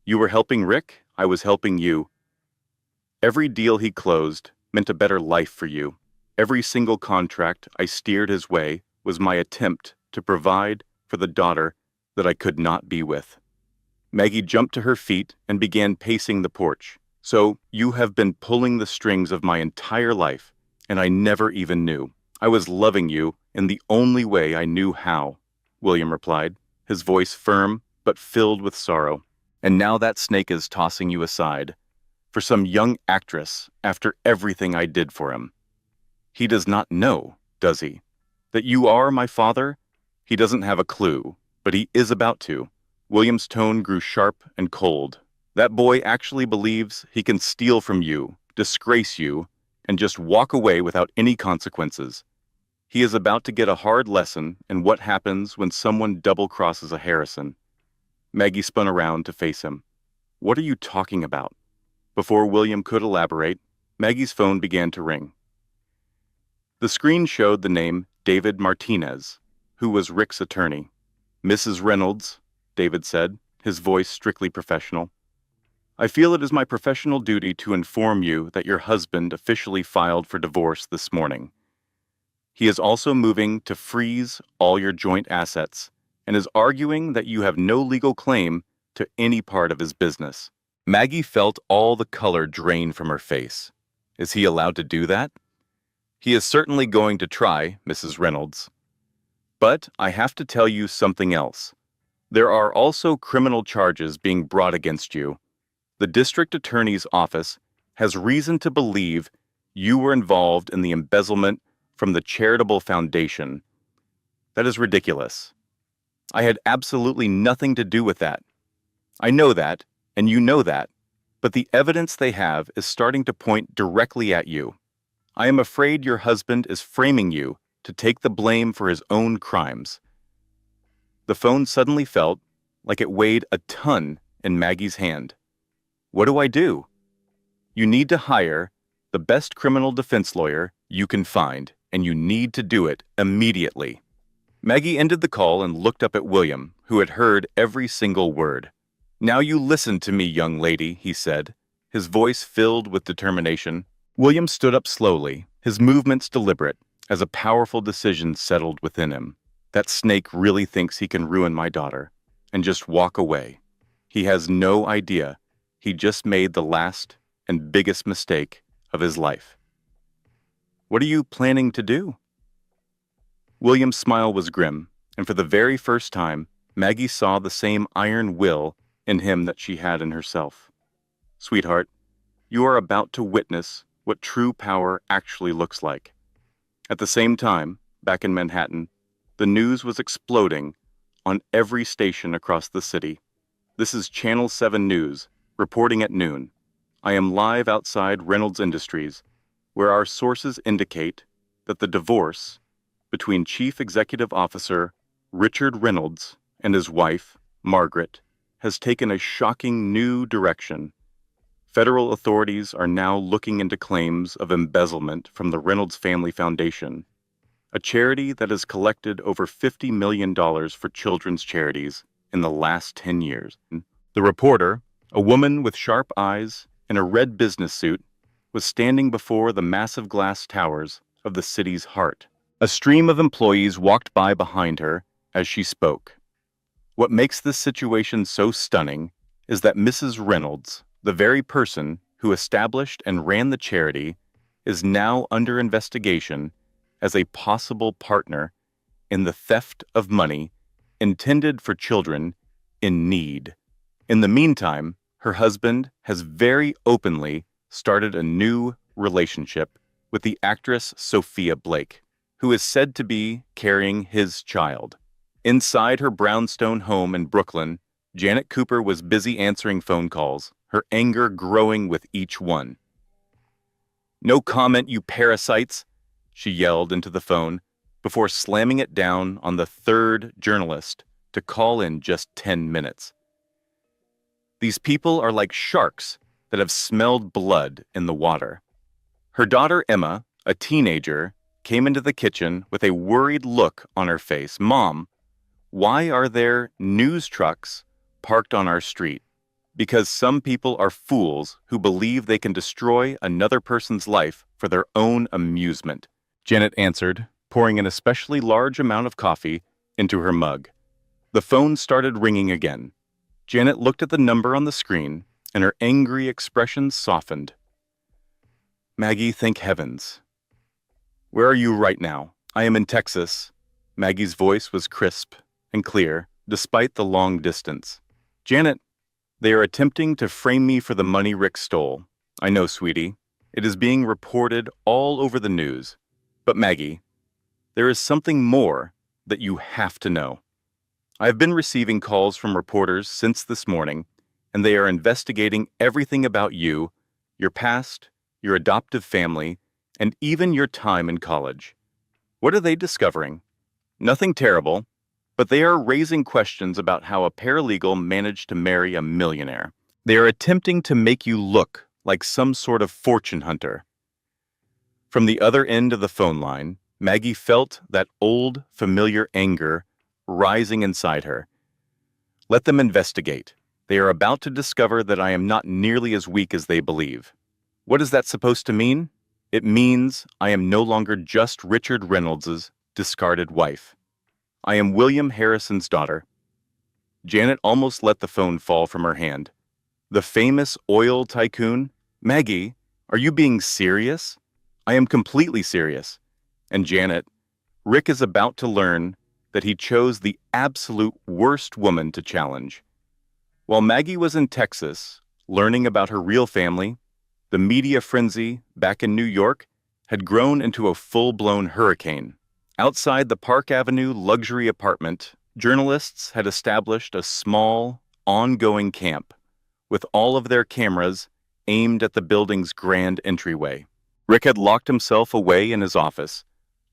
Speaker 1: You were helping Rick, I was helping you. Every deal he closed meant a better life for you. Every single contract I steered his way was my attempt to provide for the daughter that I could not be with. Maggie jumped to her feet and began pacing the porch. So you have been pulling the strings of my entire life, and I never even knew. I was loving you in the only way I knew how, William replied, his voice firm but filled with sorrow. And now that snake is tossing you aside for some young actress after everything I did for him. He does not know, does he, that you are my father? He doesn't have a clue, but he is about to. William's tone grew sharp and cold. That boy actually believes he can steal from you, disgrace you, and just walk away without any consequences. He is about to get a hard lesson in what happens when someone double-crosses a Harrison. Maggie spun around to face him. What are you talking about? Before William could elaborate, Maggie's phone began to ring. The screen showed the name David Martinez, who was Rick's attorney. Mrs. Reynolds, David said, his voice strictly professional. I feel it is my professional duty to inform you that your husband officially filed for divorce this morning. He is also moving to freeze all your joint assets and is arguing that you have no legal claim to any part of his business. Maggie felt all the color drain from her face. Is he allowed to do that? He is certainly going to try, Mrs. Reynolds. But I have to tell you something else. There are also criminal charges being brought against you. The district attorney's office has reason to believe you were involved in the embezzlement from the charitable foundation. That is ridiculous. I had absolutely nothing to do with that. I know that, and you know that, but the evidence they have is starting to point directly at you. I am afraid your husband is framing you to take the blame for his own crimes. The phone suddenly felt like it weighed a ton in Maggie's hand. What do I do? You need to hire the best criminal defense lawyer you can find, and you need to do it immediately. Maggie ended the call and looked up at William, who had heard every single word. Now you listen to me, young lady, he said, his voice filled with determination. William stood up slowly, his movements deliberate, as a powerful decision settled within him. That snake really thinks he can ruin my daughter and just walk away. He has no idea he just made the last and biggest mistake of his life. What are you planning to do? William's smile was grim, and for the very first time, Maggie saw the same iron will in him that she had in herself. Sweetheart, you are about to witness what true power actually looks like. At the same time, back in Manhattan, the news was exploding on every station across the city. This is Channel 7 News, reporting at noon. I am live outside Reynolds Industries, where our sources indicate that the divorce between Chief Executive Officer Richard Reynolds and his wife, Margaret, has taken a shocking new direction. Federal authorities are now looking into claims of embezzlement from the Reynolds Family Foundation, a charity that has collected over $50 million for children's charities. in the last 10 years. The reporter, a woman with sharp eyes and a red business suit, was standing before the massive glass towers of the city's heart. A stream of employees walked by behind her as she spoke. What makes this situation so stunning is that Mrs. Reynolds, the very person who established and ran the charity, is now under investigation as a possible partner in the theft of money intended for children in need. In the meantime, her husband has very openly started a new relationship with the actress Sophia Blake, who is said to be carrying his child. Inside her brownstone home in Brooklyn, Janet Cooper was busy answering phone calls, her anger growing with each one. "No comment, you parasites," she yelled into the phone, before slamming it down on the third journalist to call in just 10 minutes. These people are like sharks that have smelled blood in the water. Her daughter Emma, a teenager, came into the kitchen with a worried look on her face. "Mom, why are there news trucks parked on our street?" "Because some people are fools who believe they can destroy another person's life for their own amusement," Janet answered, pouring an especially large amount of coffee into her mug. The phone started ringing again. Janet looked at the number on the screen, and her angry expression softened. "Maggie, thank heavens." "Where are you right now?" "I am in Texas." Maggie's voice was crisp and clear, despite the long distance. "Janet, they are attempting to frame me for the money Rick stole." "I know, sweetie. It is being reported all over the news. But Maggie, there is something more that you have to know. I have been receiving calls from reporters since this morning, and they are investigating everything about you, your past, your adoptive family, and even your time in college. What are they discovering? Nothing terrible, but they are raising questions about how a paralegal managed to marry a millionaire. They are attempting to make you look like some sort of fortune hunter." From the other end of the phone line, Maggie felt that old, familiar anger rising inside her. "Let them investigate. They are about to discover that I am not nearly as weak as they believe." "What is that supposed to mean?" "It means I am no longer just Richard Reynolds' discarded wife. I am William Harrison's daughter." Janet almost let the phone fall from her hand. "The famous oil tycoon? Maggie, are you being serious?" "I am completely serious." "And Janet, Rick is about to learn that he chose the absolute worst woman to challenge." While Maggie was in Texas, learning about her real family, the media frenzy back in New York had grown into a full-blown hurricane. Outside the Park Avenue luxury apartment, journalists had established a small, ongoing camp, with all of their cameras aimed at the building's grand entryway. Rick had locked himself away in his office,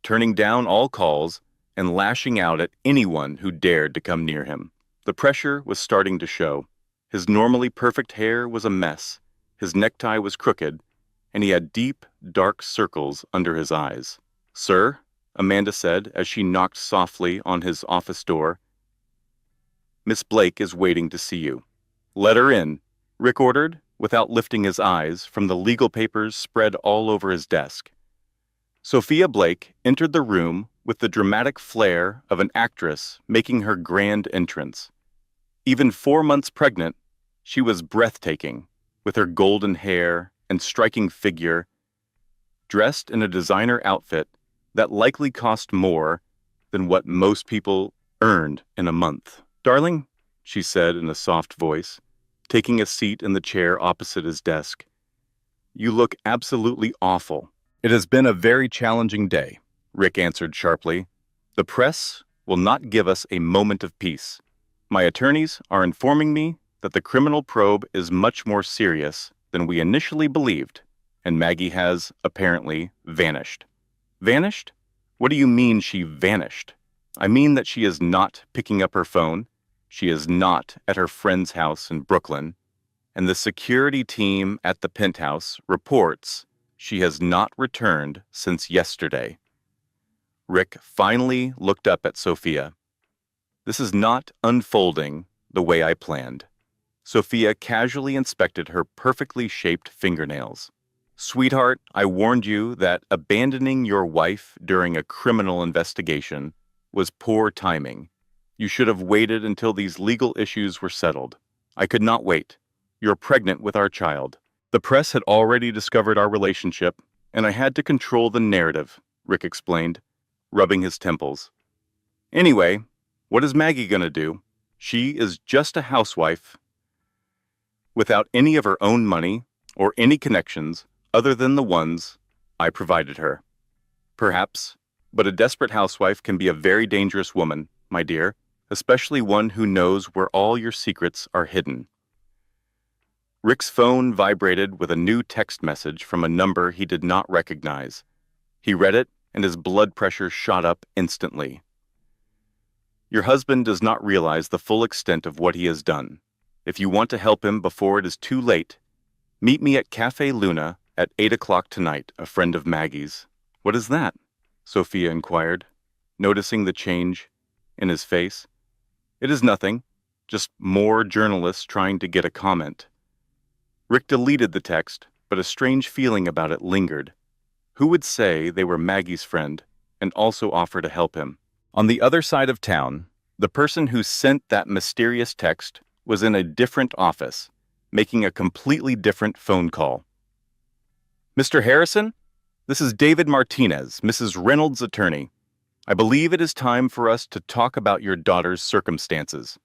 Speaker 1: turning down all calls and lashing out at anyone who dared to come near him. The pressure was starting to show. His normally perfect hair was a mess, his necktie was crooked, and he had deep, dark circles under his eyes. "Sir," Amanda said as she knocked softly on his office door, "Miss Blake is waiting to see you." "Let her in," Rick ordered, without lifting his eyes from the legal papers spread all over his desk. Sophia Blake entered the room with the dramatic flair of an actress making her grand entrance. Even 4 months pregnant, she was breathtaking, with her golden hair and striking figure, dressed in a designer outfit that likely cost more than what most people earned in a month. "Darling," she said in a soft voice, taking a seat in the chair opposite his desk, "you look absolutely awful." "It has been a very challenging day," Rick answered sharply. "The press will not give us a moment of peace. My attorneys are informing me that the criminal probe is much more serious than we initially believed, and Maggie has, apparently, vanished." "Vanished? What do you mean she vanished?" "I mean that she is not picking up her phone, she is not at her friend's house in Brooklyn, and the security team at the penthouse reports she has not returned since yesterday." Rick finally looked up at Sophia. This is not unfolding the way I planned. Sophia casually inspected her perfectly shaped fingernails. Sweetheart, I warned you that abandoning your wife during a criminal investigation was poor timing. You should have waited until these legal issues were settled. I could not wait. You're pregnant with our child. The press had already discovered our relationship, and I had to control the narrative, Rick explained, rubbing his temples. Anyway, what is Maggie gonna do? She is just a housewife without any of her own money or any connections other than the ones I provided her. Perhaps, but a desperate housewife can be a very dangerous woman, my dear, especially one who knows where all your secrets are hidden. Rick's phone vibrated with a new text message from a number he did not recognize. He read it, and his blood pressure shot up instantly. Your husband does not realize the full extent of what he has done. If you want to help him before it is too late, meet me at Cafe Luna at 8 o'clock tonight, a friend of Maggie's. What is that? Sophia inquired, noticing the change in his face. It is nothing, just more journalists trying to get a comment. Rick deleted the text, but a strange feeling about it lingered. Who would say they were Maggie's friend and also offer to help him? On the other side of town, the person who sent that mysterious text was in a different office, making a completely different phone call. Mr. Harrison? This is David Martinez, Mrs. Reynolds' attorney. I believe it is time for us to talk about your daughter's circumstances.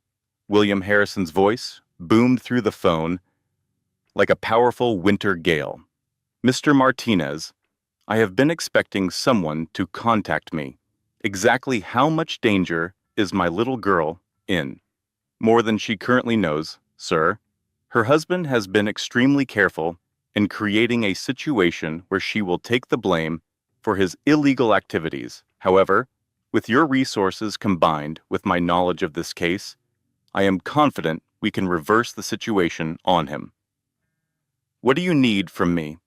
Speaker 1: William Harrison's voice boomed through the phone like a powerful winter gale. Mr. Martinez, I have been expecting someone to contact me. Exactly how much danger is my little girl in? More than she currently knows, sir. Her husband has been extremely careful in creating a situation where she will take the blame for his illegal activities. However, with your resources combined with my knowledge of this case, I am confident we can reverse the situation on him. What do you need from me?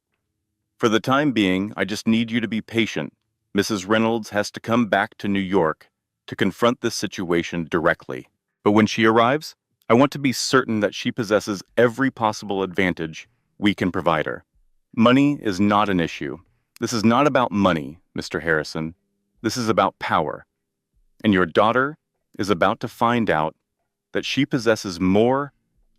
Speaker 1: For the time being, I just need you to be patient. Mrs. Reynolds has to come back to New York to confront this situation directly. But when she arrives, I want to be certain that she possesses every possible advantage we can provide her. Money is not an issue. This is not about money, Mr. Harrison. This is about power. And your daughter is about to find out that she possesses more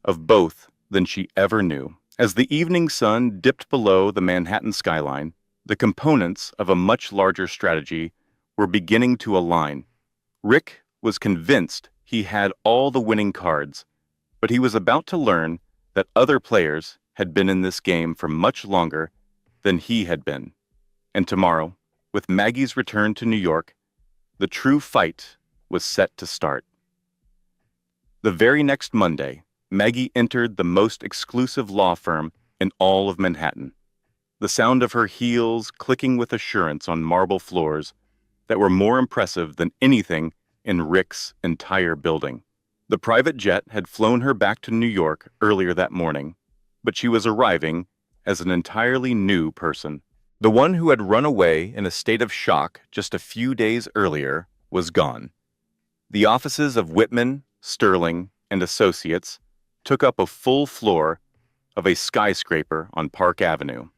Speaker 1: of both than she ever knew. As the evening sun dipped below the Manhattan skyline, the components of a much larger strategy were beginning to align. Rick was convinced he had all the winning cards, but he was about to learn that other players had been in this game for much longer than he had been. And tomorrow, with Maggie's return to New York, the true fight was set to start. The very next Monday, Maggie entered the most exclusive law firm in all of Manhattan. The sound of her heels clicking with assurance on marble floors that were more impressive than anything in Rick's entire building. The private jet had flown her back to New York earlier that morning, but she was arriving as an entirely new person. The one who had run away in a state of shock just a few days earlier was gone. The offices of Whitman, Sterling, and Associates took up a full floor of a skyscraper on Park Avenue,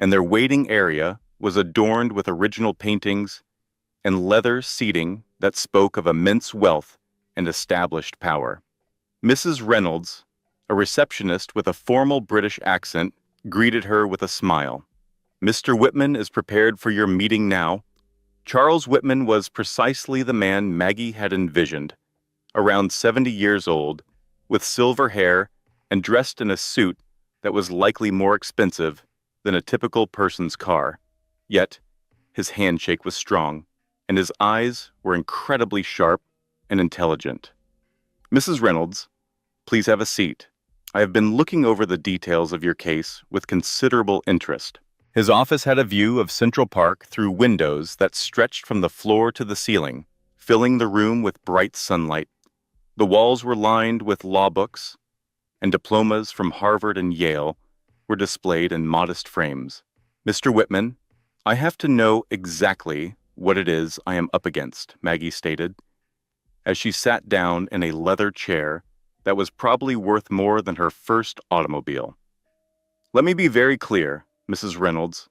Speaker 1: and their waiting area was adorned with original paintings and leather seating that spoke of immense wealth and established power. Mrs. Reynolds, a receptionist with a formal British accent, greeted her with a smile. Mr. Whitman is prepared for your meeting now. Charles Whitman was precisely the man Maggie had envisioned, around 70 years old, with silver hair and dressed in a suit that was likely more expensive than a typical person's car. Yet, his handshake was strong, and his eyes were incredibly sharp and intelligent. Mrs. Reynolds, please have a seat. I have been looking over the details of your case with considerable interest. His office had a view of Central Park through windows that stretched from the floor to the ceiling, filling the room with bright sunlight. The walls were lined with law books, and diplomas from Harvard and Yale were displayed in modest frames. Mr. Whitman, I have to know exactly what it is I am up against, Maggie stated. as she sat down in a leather chair that was probably worth more than her first automobile. "Let me be very clear, Mrs. Reynolds.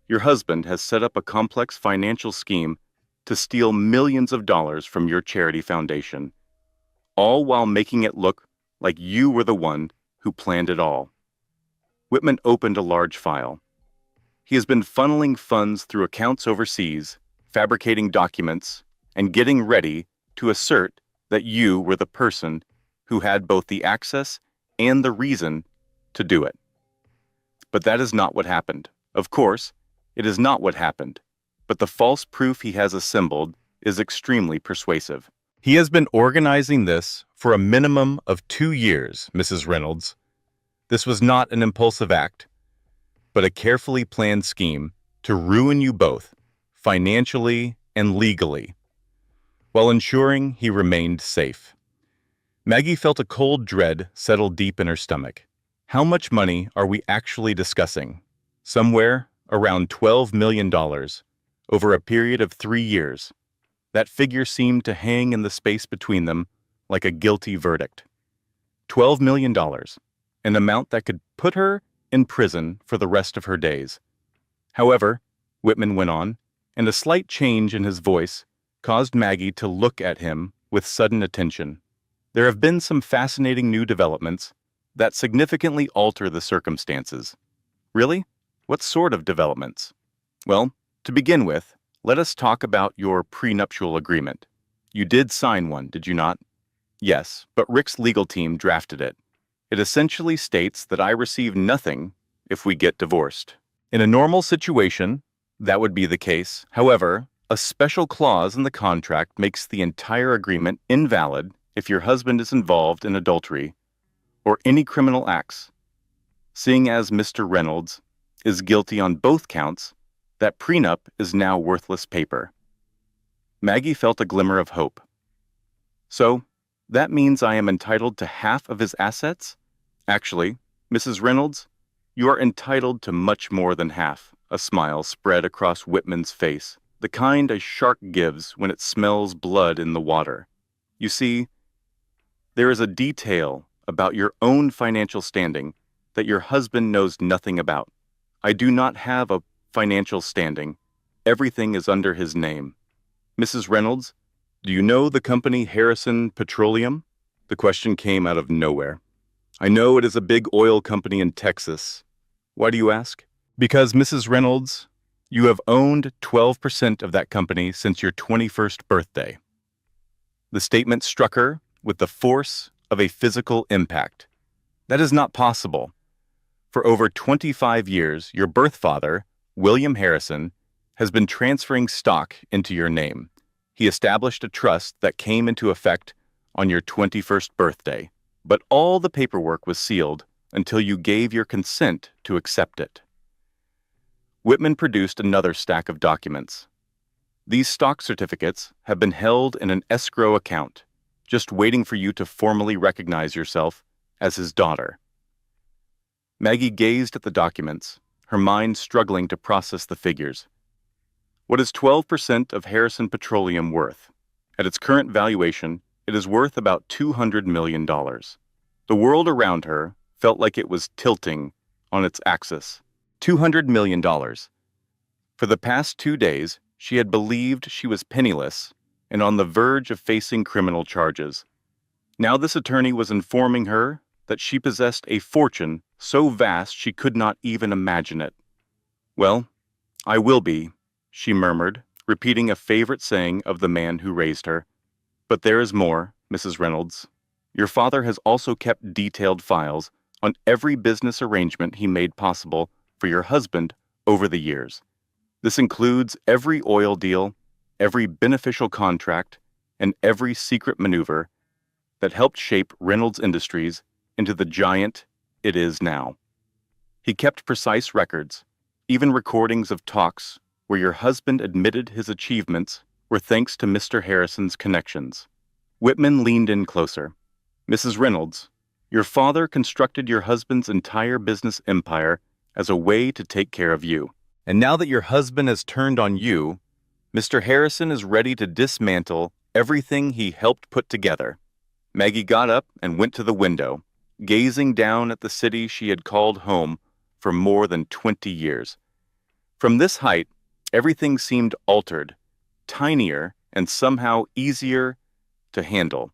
Speaker 1: Your husband has set up a complex financial scheme to steal millions of dollars from your charity foundation, all while making it look like you were the one who planned it all." Whitman opened a large file. "He has been funneling funds through accounts overseas, fabricating documents, and getting ready to assert that you were the person who had both the access and the reason to do it. But that is not what happened. Of course, it is not what happened, but the false proof he has assembled is extremely persuasive. He has been organizing this for a minimum of 2 years, Mrs. Reynolds. This was not an impulsive act, but a carefully planned scheme to ruin you both, financially and legally, while ensuring he remained safe." Maggie felt a cold dread settle deep in her stomach. How much money are we actually discussing? Somewhere around $12 million over a period of 3 years. That figure seemed to hang in the space between them like a guilty verdict. $12 million, an amount that could put her in prison for the rest of her days. However, Whitman went on, and a slight change in his voice caused Maggie to look at him with sudden attention. "There have been some fascinating new developments that significantly alter the circumstances." "Really? What sort of developments?" "Well, to begin with, let us talk about your prenuptial agreement. You did sign one, did you not?" "Yes, but Rick's legal team drafted it. It essentially states that I receive nothing if we get divorced. In a normal situation, that would be the case. However, a special clause in the contract makes the entire agreement invalid if your husband is involved in adultery or any criminal acts. Seeing as Mr. Reynolds is guilty on both counts, that prenup is now worthless paper." Maggie felt a glimmer of hope. "So, that means I am entitled to half of his assets?" "Actually, Mrs. Reynolds, you are entitled to much more than half." A smile spread across Whitman's face, the kind a shark gives when it smells blood in the water. "You see, there is a detail about your own financial standing that your husband knows nothing about. I do not have a financial standing. Everything is under his name. Mrs. Reynolds, do you know the company Harrison Petroleum?" The question came out of nowhere. "I know it is a big oil company in Texas." "Why do you ask?" "Because, Mrs. Reynolds, you have owned 12% of that company since your 21st birthday." The statement struck her with the force of a physical impact. "That is not possible. For over 25 years, your birth father, William Harrison, has been transferring stock into your name. He established a trust that came into effect on your 21st birthday, but all the paperwork was sealed until you gave your consent to accept it." Whitman produced another stack of documents. "These stock certificates have been held in an escrow account, just waiting for you to formally recognize yourself as his daughter." Maggie gazed at the documents, her mind struggling to process the figures. "What is 12% of Harrison Petroleum worth?" At its current valuation, it is worth about $200 million. The world around her felt like it was tilting on its axis. $200 million. For the past 2 days, she had believed she was penniless and on the verge of facing criminal charges. Now this attorney was informing her that she possessed a fortune so vast she could not even imagine it. "Well, I will be," she murmured, repeating a favorite saying of the man who raised her. "But there is more, Mrs. Reynolds. Your father has also kept detailed files on every business arrangement he made possible for your husband over the years. This includes every oil deal, every beneficial contract, and every secret maneuver that helped shape Reynolds Industries into the giant it is now. He kept precise records, even recordings of talks where your husband admitted his achievements were thanks to Mr. Harrison's connections." Whitman leaned in closer. "Mrs. Reynolds, your father constructed your husband's entire business empire as a way to take care of you. And now that your husband has turned on you, Mr. Harrison is ready to dismantle everything he helped put together. Maggie got up and went to the window, gazing down at the city she had called home for more than 20 years. From this height, everything seemed altered, tinier, and somehow easier to handle.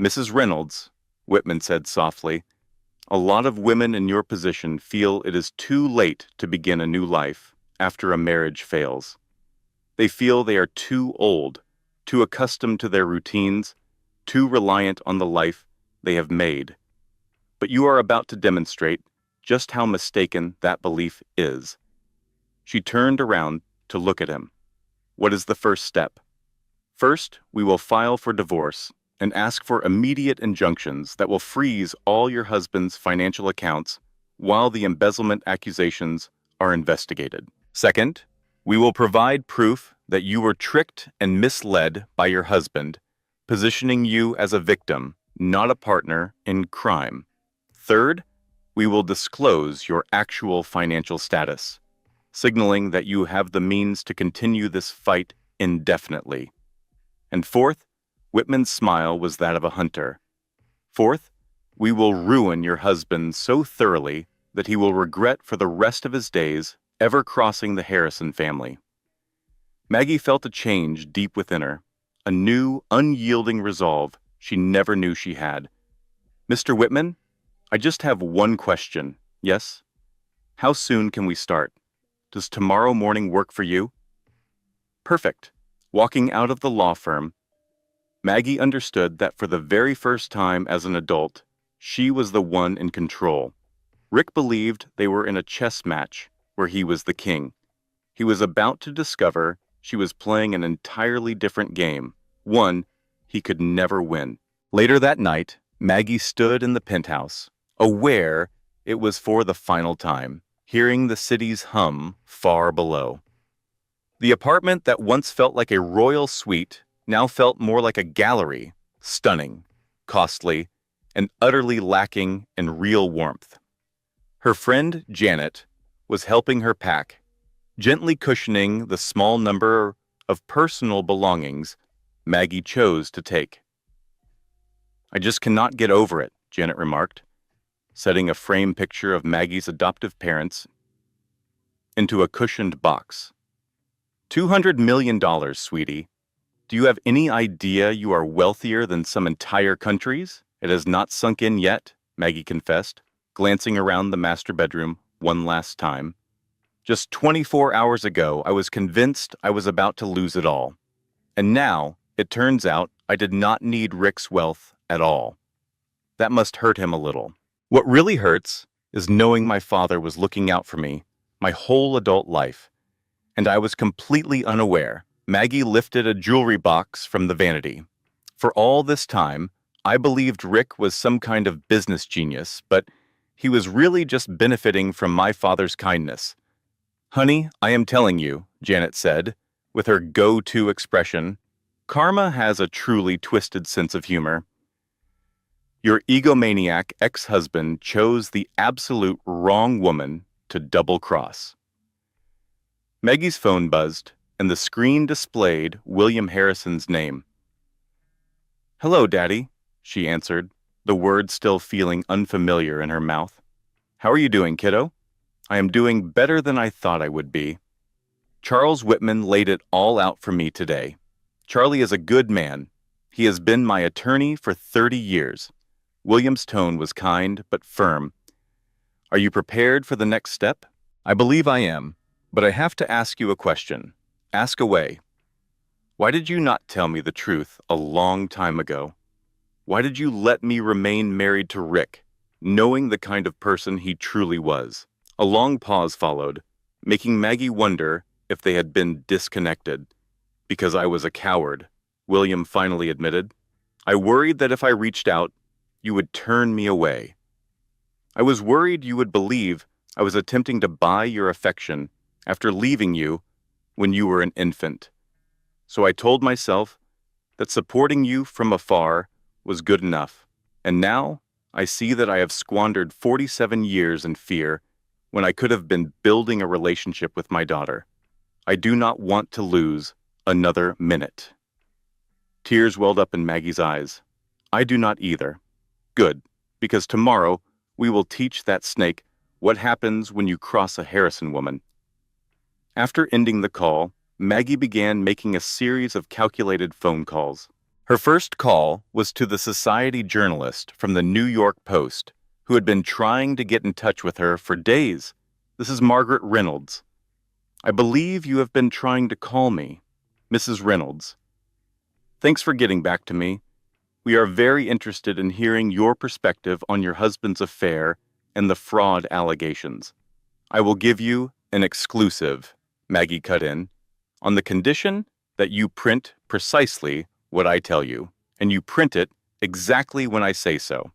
Speaker 1: Mrs. Reynolds, Whitman said softly, a lot of women in your position feel it is too late to begin a new life after a marriage fails. They feel they are too old, too accustomed to their routines, too reliant on the life they have made. But you are about to demonstrate just how mistaken that belief is. She turned around to look at him. What is the first step? First, we will file for divorce and ask for immediate injunctions that will freeze all your husband's financial accounts while the embezzlement accusations are investigated. Second, we will provide proof that you were tricked and misled by your husband, positioning you as a victim, not a partner in crime. Third, we will disclose your actual financial status, signaling that you have the means to continue this fight indefinitely. And fourth, Whitman's smile was that of a hunter. Fourth, we will ruin your husband so thoroughly that he will regret for the rest of his days ever crossing the Harrison family. Maggie felt a change deep within her, a new, unyielding resolve she never knew she had. Mr. Whitman, I just have one question, yes? How soon can we start? Does tomorrow morning work for you? Perfect. Walking out of the law firm, Maggie understood that for the very first time as an adult, she was the one in control. Rick believed they were in a chess match where he was the king. He was about to discover she was playing an entirely different game, one he could never win. Later that night, Maggie stood in the penthouse, aware it was for the final time, hearing the city's hum far below. The apartment that once felt like a royal suite now felt more like a gallery, stunning, costly, and utterly lacking in real warmth. Her friend, Janet, was helping her pack, gently cushioning the small number of personal belongings Maggie chose to take. I just cannot get over it, Janet remarked, setting a frame picture of Maggie's adoptive parents into a cushioned box. $200 million, sweetie. Do you have any idea you are wealthier than some entire countries? It has not sunk in yet, Maggie confessed, glancing around the master bedroom one last time. Just 24 hours ago, I was convinced I was about to lose it all. And now, it turns out I did not need Rick's wealth at all. That must hurt him a little. What really hurts is knowing my father was looking out for me my whole adult life, and I was completely unaware. Maggie lifted a jewelry box from the vanity. For all this time, I believed Rick was some kind of business genius, but he was really just benefiting from my father's kindness. Honey, I am telling you, Janet said, with her go-to expression, karma has a truly twisted sense of humor. Your egomaniac ex-husband chose the absolute wrong woman to double-cross. Maggie's phone buzzed, and the screen displayed William Harrison's name. Hello, Daddy, she answered, the words still feeling unfamiliar in her mouth. How are you doing, kiddo? I am doing better than I thought I would be. Charles Whitman laid it all out for me today. Charlie is a good man. He has been my attorney for 30 years. William's tone was kind but firm. Are you prepared for the next step? I believe I am, but I have to ask you a question. Ask away. Why did you not tell me the truth a long time ago? Why did you let me remain married to Rick, knowing the kind of person he truly was? A long pause followed, making Maggie wonder if they had been disconnected. Because I was a coward, William finally admitted. I worried that if I reached out, you would turn me away. I was worried you would believe I was attempting to buy your affection after leaving you when you were an infant. So I told myself that supporting you from afar was good enough. And now I see that I have squandered 47 years in fear when I could have been building a relationship with my daughter. I do not want to lose another minute. Tears welled up in Maggie's eyes. I do not either. Good, because tomorrow we will teach that snake what happens when you cross a Harrison woman. After ending the call, Maggie began making a series of calculated phone calls. Her first call was to the society journalist from the New York Post, who had been trying to get in touch with her for days. This is Margaret Reynolds. I believe you have been trying to call me, Mrs. Reynolds. Thanks for getting back to me. We are very interested in hearing your perspective on your husband's affair and the fraud allegations. I will give you an exclusive, Maggie cut in, on the condition that you print precisely what I tell you, and you print it exactly when I say so.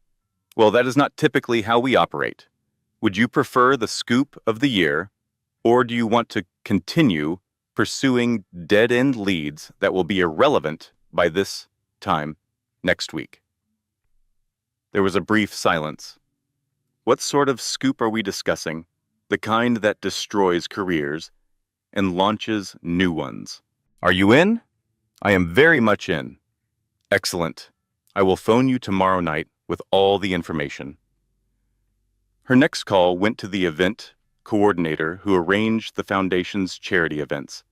Speaker 1: Well, that is not typically how we operate. Would you prefer the scoop of the year, or do you want to continue pursuing dead-end leads that will be irrelevant by this time next week? There was a brief silence. What sort of scoop are we discussing? The kind that destroys careers and launches new ones. Are you in? I am very much in. Excellent. I will phone you tomorrow night with all the information. Her next call went to the event coordinator who arranged the foundation's charity events.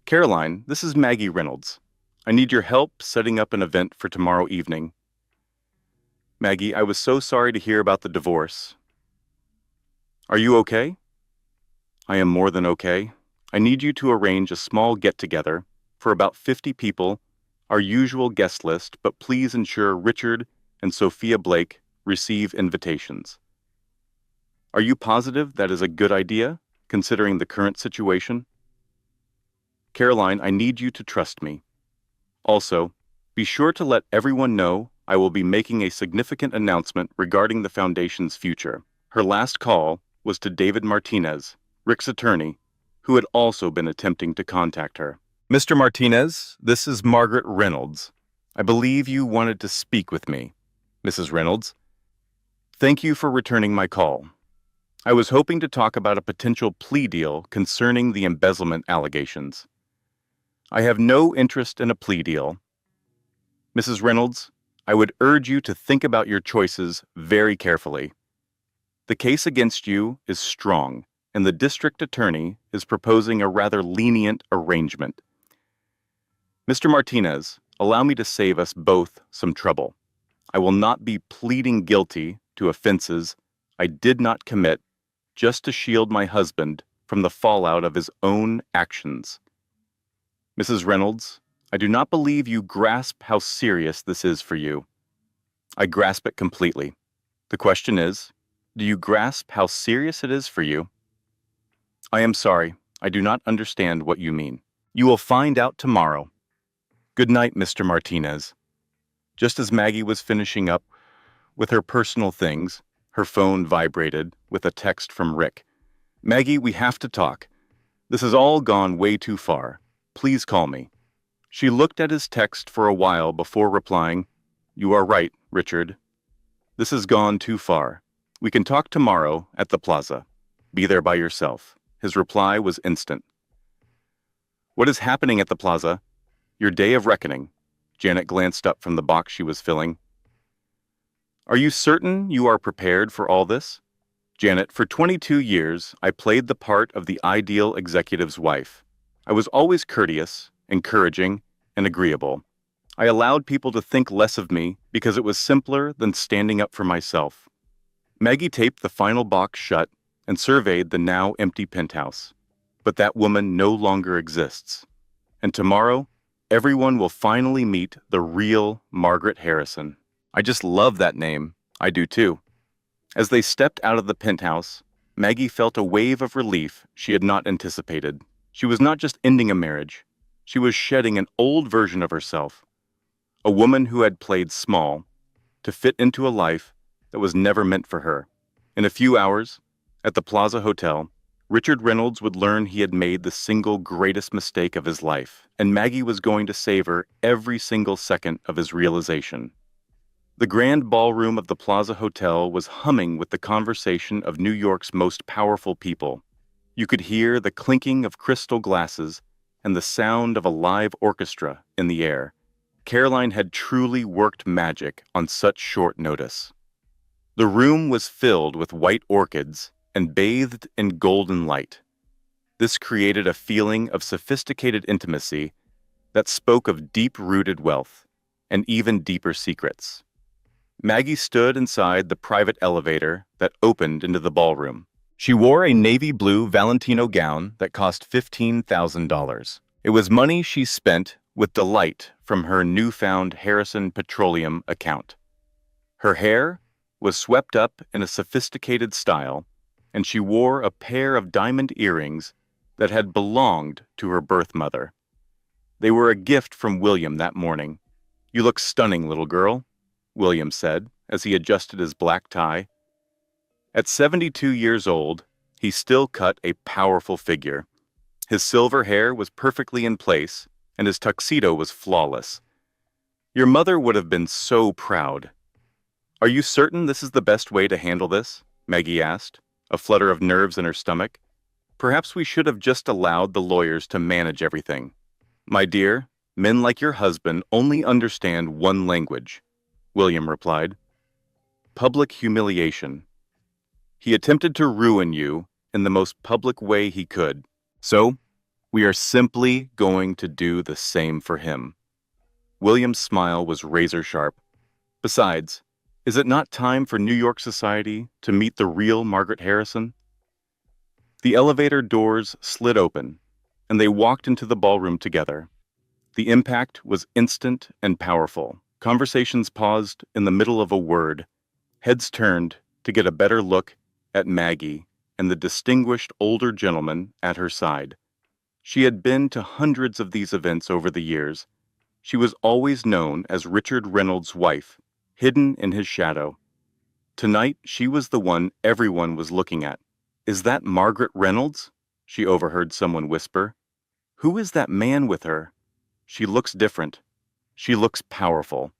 Speaker 1: Caroline, this is Maggie Reynolds. I need your help setting up an event for tomorrow evening. Maggie, I was so sorry to hear about the divorce. Are you okay? I am more than okay. I need you to arrange a small get-together for about 50 people, our usual guest list, but please ensure Richard and Sophia Blake receive invitations. Are you positive that is a good idea, considering the current situation? Caroline, I need you to trust me. Also, be sure to let everyone know I will be making a significant announcement regarding the Foundation's future. Her last call was to David Martinez, Rick's attorney, who had also been attempting to contact her. Mr. Martinez, this is Margaret Reynolds. I believe you wanted to speak with me. Mrs. Reynolds, thank you for returning my call. I was hoping to talk about a potential plea deal concerning the embezzlement allegations. I have no interest in a plea deal. Mrs. Reynolds, I would urge you to think about your choices very carefully. The case against you is strong, and the district attorney is proposing a rather lenient arrangement. Mr. Martinez, allow me to save us both some trouble. I will not be pleading guilty to offenses I did not commit just to shield my husband from the fallout of his own actions. Mrs. Reynolds, I do not believe you grasp how serious this is for you. I grasp it completely. The question is, do you grasp how serious it is for you? I am sorry, I do not understand what you mean. You will find out tomorrow. Good night, Mr. Martinez. Just as Maggie was finishing up with her personal things, her phone vibrated with a text from Rick. Maggie, we have to talk. This has all gone way too far. Please call me. She looked at his text for a while before replying, You are right, Richard. This has gone too far. We can talk tomorrow at the plaza. Be there by yourself. His reply was instant. What is happening at the plaza? Your day of reckoning. Janet glanced up from the box she was filling. Are you certain you are prepared for all this? Janet, for 22 years, I played the part of the ideal executive's wife. I was always courteous, encouraging, and agreeable. I allowed people to think less of me because it was simpler than standing up for myself. Maggie taped the final box shut and surveyed the now empty penthouse. But that woman no longer exists. And tomorrow, everyone will finally meet the real Margaret Harrison. I just love that name. I do too. As they stepped out of the penthouse, Maggie felt a wave of relief she had not anticipated. She was not just ending a marriage. She was shedding an old version of herself, a woman who had played small to fit into a life that was never meant for her. In a few hours, at the Plaza Hotel, Richard Reynolds would learn he had made the single greatest mistake of his life, and Maggie was going to savor every single second of his realization. The grand ballroom of the Plaza Hotel was humming with the conversation of New York's most powerful people. You could hear the clinking of crystal glasses and the sound of a live orchestra in the air, Caroline had truly worked magic on such short notice. The room was filled with white orchids and bathed in golden light. This created a feeling of sophisticated intimacy that spoke of deep-rooted wealth and even deeper secrets. Maggie stood inside the private elevator that opened into the ballroom. She wore a navy blue Valentino gown that cost $15,000. It was money she spent with delight from her newfound Harrison Petroleum account. Her hair was swept up in a sophisticated style, and she wore a pair of diamond earrings that had belonged to her birth mother. They were a gift from William that morning. "You look stunning, little girl," William said as he adjusted his black tie. At 72 years old, he still cut a powerful figure. His silver hair was perfectly in place, and his tuxedo was flawless. "Your mother would have been so proud." "Are you certain this is the best way to handle this?" Maggie asked, a flutter of nerves in her stomach. "Perhaps we should have just allowed the lawyers to manage everything." "My dear, men like your husband only understand one language," William replied. "Public humiliation. He attempted to ruin you in the most public way he could. So, we are simply going to do the same for him." William's smile was razor-sharp. "Besides, is it not time for New York society to meet the real Margaret Harrison?" The elevator doors slid open, and they walked into the ballroom together. The impact was instant and powerful. Conversations paused in the middle of a word. Heads turned to get a better look at Maggie and the distinguished older gentleman at her side. She had been to hundreds of these events over the years. She was always known as Richard Reynolds' wife, hidden in his shadow. Tonight, she was the one everyone was looking at. "Is that Margaret Reynolds?" she overheard someone whisper. "Who is that man with her? She looks different. She looks powerful."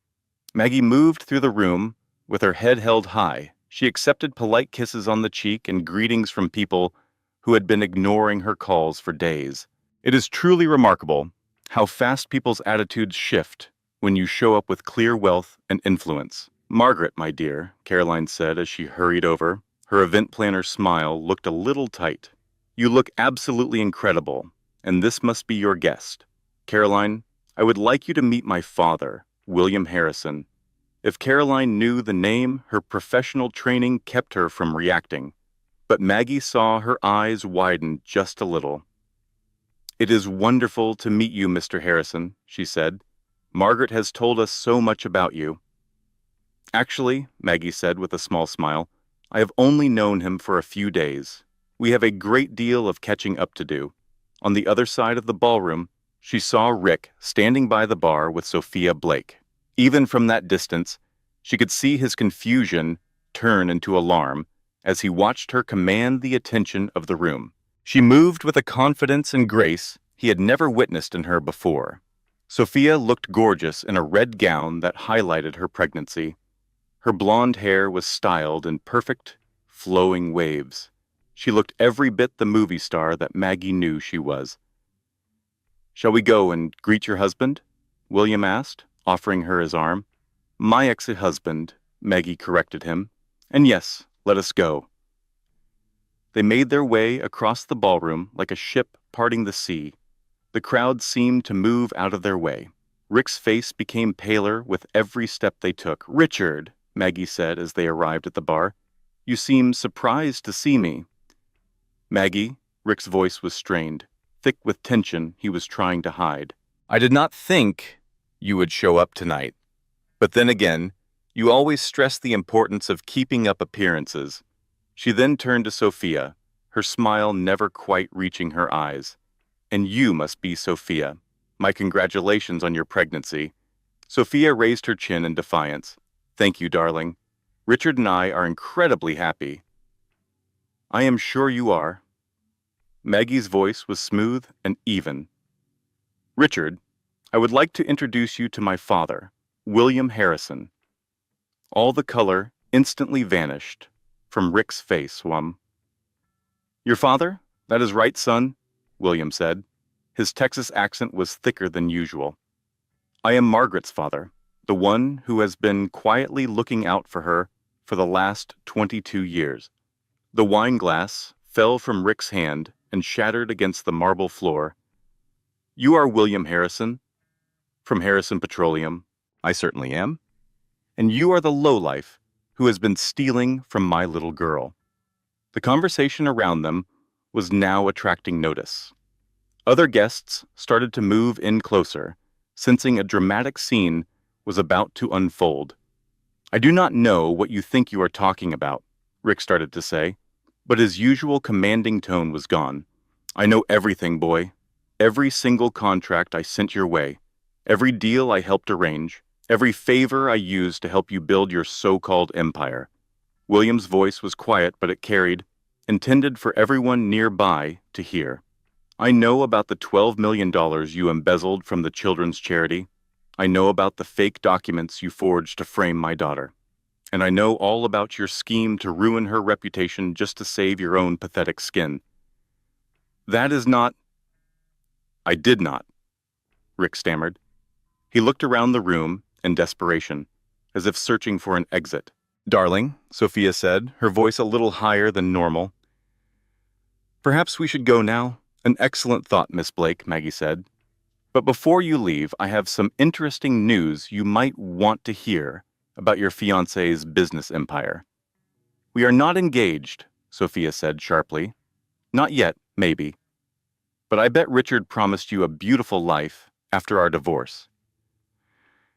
Speaker 1: Maggie moved through the room with her head held high. She accepted polite kisses on the cheek and greetings from people who had been ignoring her calls for days. It is truly remarkable how fast people's attitudes shift when you show up with clear wealth and influence. "Margaret, my dear," Caroline said as she hurried over. Her event planner smile looked a little tight. "You look absolutely incredible, and this must be your guest. Caroline, I would like you to meet my father, William Harrison." If Caroline knew the name, her professional training kept her from reacting. But Maggie saw her eyes widen just a little. "It is wonderful to meet you, Mr. Harrison," she said. "Margaret has told us so much about you." "Actually," Maggie said with a small smile, "I have only known him for a few days. We have a great deal of catching up to do." On the other side of the ballroom, she saw Rick standing by the bar with Sophia Blake. Even from that distance, she could see his confusion turn into alarm as he watched her command the attention of the room. She moved with a confidence and grace he had never witnessed in her before. Sophia looked gorgeous in a red gown that highlighted her pregnancy. Her blonde hair was styled in perfect, flowing waves. She looked every bit the movie star that Maggie knew she was. "Shall we go and greet your husband?" William asked, offering her his arm. "My ex-husband," Maggie corrected him. "And yes, let us go." They made their way across the ballroom like a ship parting the sea. The crowd seemed to move out of their way. Rick's face became paler with every step they took. "Richard," Maggie said as they arrived at the bar, "you seem surprised to see me." "Maggie," Rick's voice was strained, thick with tension he was trying to hide. "I did not think you would show up tonight. But then again, you always stress the importance of keeping up appearances." She then turned to Sophia, her smile never quite reaching her eyes. "And you must be Sophia. My congratulations on your pregnancy." Sophia raised her chin in defiance. "Thank you, darling. Richard and I are incredibly happy." "I am sure you are." Maggie's voice was smooth and even. "Richard, I would like to introduce you to my father, William Harrison." All the color instantly vanished from Rick's face. "Your father? That is right, son," William said. His Texas accent was thicker than usual. I am Margaret's father, the one who has been quietly looking out for her for the last 22 years. The wine glass fell from Rick's hand and shattered against the marble floor. You are William Harrison, from Harrison Petroleum. I certainly am. And you are the lowlife who has been stealing from my little girl. The conversation around them was now attracting notice. Other guests started to move in closer, sensing a dramatic scene was about to unfold. I do not know what you think you are talking about, Rick started to say, but his usual commanding tone was gone. I know everything, boy. Every single contract I sent your way, every deal I helped arrange, every favor I used to help you build your so-called empire. William's voice was quiet, but it carried, intended for everyone nearby to hear. I know about the $12 million you embezzled from the children's charity. I know about the fake documents you forged to frame my daughter. And I know all about your scheme to ruin her reputation just to save your own pathetic skin. That is not... I did not, Rick stammered. He looked around the room in desperation, as if searching for an exit. Darling, Sophia said, her voice a little higher than normal. Perhaps we should go now. An excellent thought, Miss Blake, Maggie said. But before you leave, I have some interesting news you might want to hear about your fiancé's business empire. We are not engaged, Sophia said sharply. Not yet, maybe. But I bet Richard promised you a beautiful life after our divorce.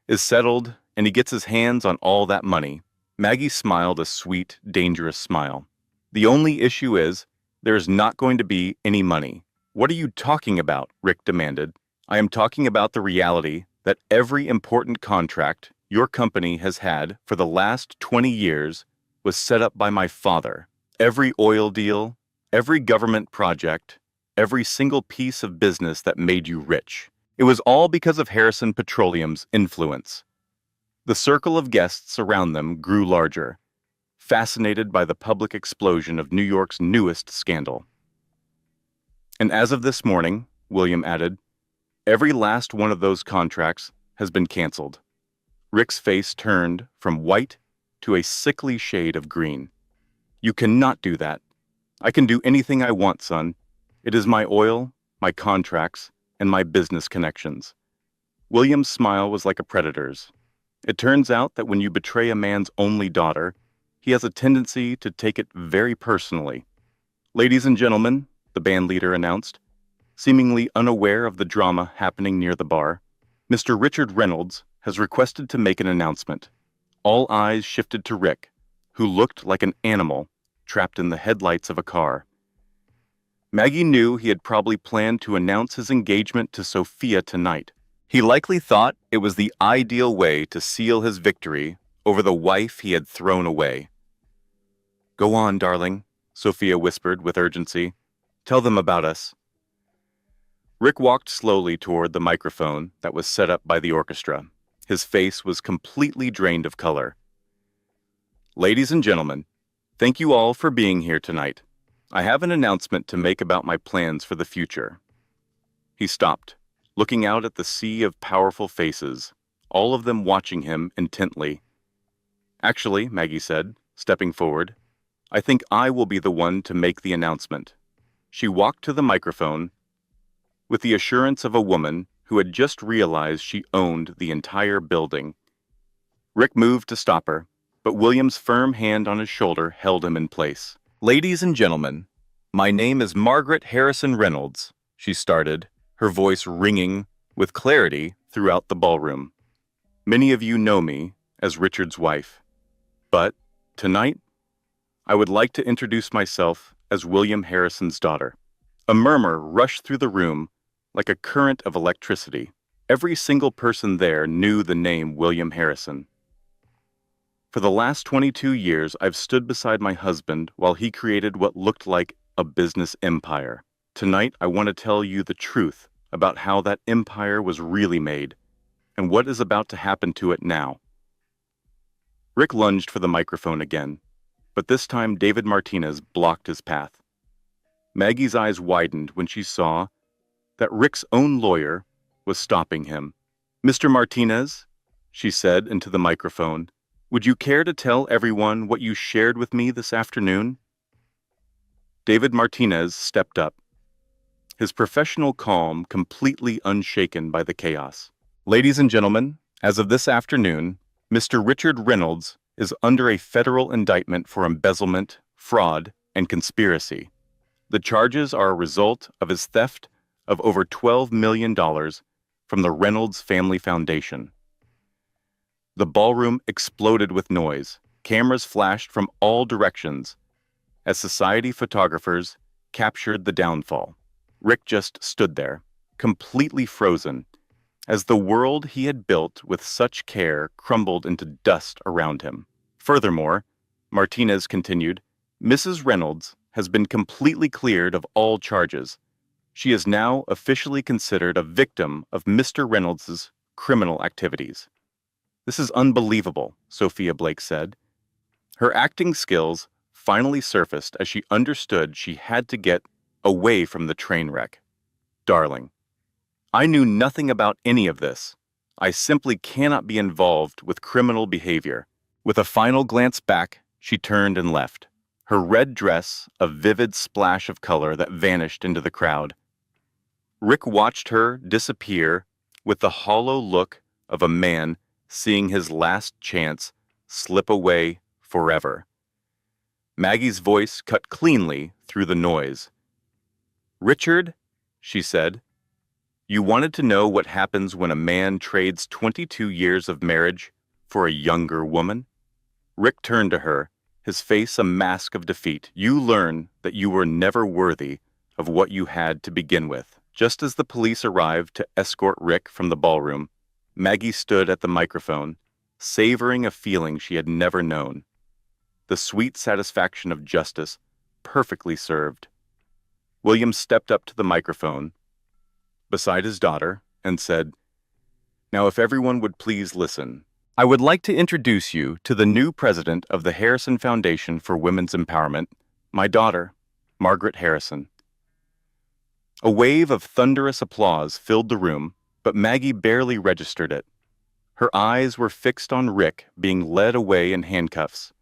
Speaker 1: Is settled, and he gets his hands on all that money. Maggie smiled a sweet, dangerous smile. The only issue is, there is not going to be any money. What are you talking about? Rick demanded. I am talking about the reality that every important contract your company has had for the last 20 years was set up by my father. Every oil deal, every government project, every single piece of business that made you rich. It was all because of Harrison Petroleum's influence. The circle of guests around them grew larger, fascinated by the public explosion of New York's newest scandal. And as of this morning, William added, every last one of those contracts has been canceled. Rick's face turned from white to a sickly shade of green. You cannot do that. I can do anything I want, son. It is my oil, my contracts, and my business connections. William's smile was like a predator's. It turns out that when you betray a man's only daughter, he has a tendency to take it very personally. Ladies and gentlemen, the band leader announced, seemingly unaware of the drama happening near the bar, Mr. Richard Reynolds has requested to make an announcement. All eyes shifted to Rick, who looked like an animal trapped in the headlights of a car. Maggie knew he had probably planned to announce his engagement to Sophia tonight. He likely thought it was the ideal way to seal his victory over the wife he had thrown away. Go on, darling, Sophia whispered with urgency. Tell them about us. Rick walked slowly toward the microphone that was set up by the orchestra. His face was completely drained of color. Ladies and gentlemen, thank you all for being here tonight. I have an announcement to make about my plans for the future. He stopped, looking out at the sea of powerful faces, all of them watching him intently. Actually, Maggie said, stepping forward, I think I will be the one to make the announcement. She walked to the microphone with the assurance of a woman who had just realized she owned the entire building. Rick moved to stop her, but William's firm hand on his shoulder held him in place. Ladies and gentlemen, my name is Margaret Harrison Reynolds, she started, her voice ringing with clarity throughout the ballroom. Many of you know me as Richard's wife, but tonight, I would like to introduce myself as William Harrison's daughter. A murmur rushed through the room like a current of electricity. Every single person there knew the name William Harrison. For the last 22 years, I've stood beside my husband while he created what looked like a business empire. Tonight, I want to tell you the truth about how that empire was really made and what is about to happen to it now. Rick lunged for the microphone again, but this time David Martinez blocked his path. Maggie's eyes widened when she saw that Rick's own lawyer was stopping him. Mr. Martinez, she said into the microphone, would you care to tell everyone what you shared with me this afternoon? David Martinez stepped up, his professional calm completely unshaken by the chaos. Ladies and gentlemen, as of this afternoon, Mr. Richard Reynolds is under a federal indictment for embezzlement, fraud, and conspiracy. The charges are a result of his theft of over $12 million from the Reynolds Family Foundation. The ballroom exploded with noise. Cameras flashed from all directions as society photographers captured the downfall. Rick just stood there, completely frozen, as the world he had built with such care crumbled into dust around him. Furthermore, Martinez continued, Mrs. Reynolds has been completely cleared of all charges. She is now officially considered a victim of Mr. Reynolds' criminal activities. This is unbelievable, Sophia Blake said. Her acting skills finally surfaced as she understood she had to get away from the train wreck. Darling, I knew nothing about any of this. I simply cannot be involved with criminal behavior. With a final glance back, she turned and left, her red dress a vivid splash of color that vanished into the crowd. Rick watched her disappear with the hollow look of a man seeing his last chance slip away forever. Maggie's voice cut cleanly through the noise. Richard, she said, you wanted to know what happens when a man trades 22 years of marriage for a younger woman? Rick turned to her, his face a mask of defeat. You learn that you were never worthy of what you had to begin with. Just as the police arrived to escort Rick from the ballroom, Maggie stood at the microphone, savoring a feeling she had never known. The sweet satisfaction of justice, perfectly served. William stepped up to the microphone beside his daughter and said, Now if everyone would please listen, I would like to introduce you to the new president of the Harrison Foundation for Women's Empowerment, my daughter, Margaret Harrison. A wave of thunderous applause filled the room, but Maggie barely registered it. Her eyes were fixed on Rick being led away in handcuffs,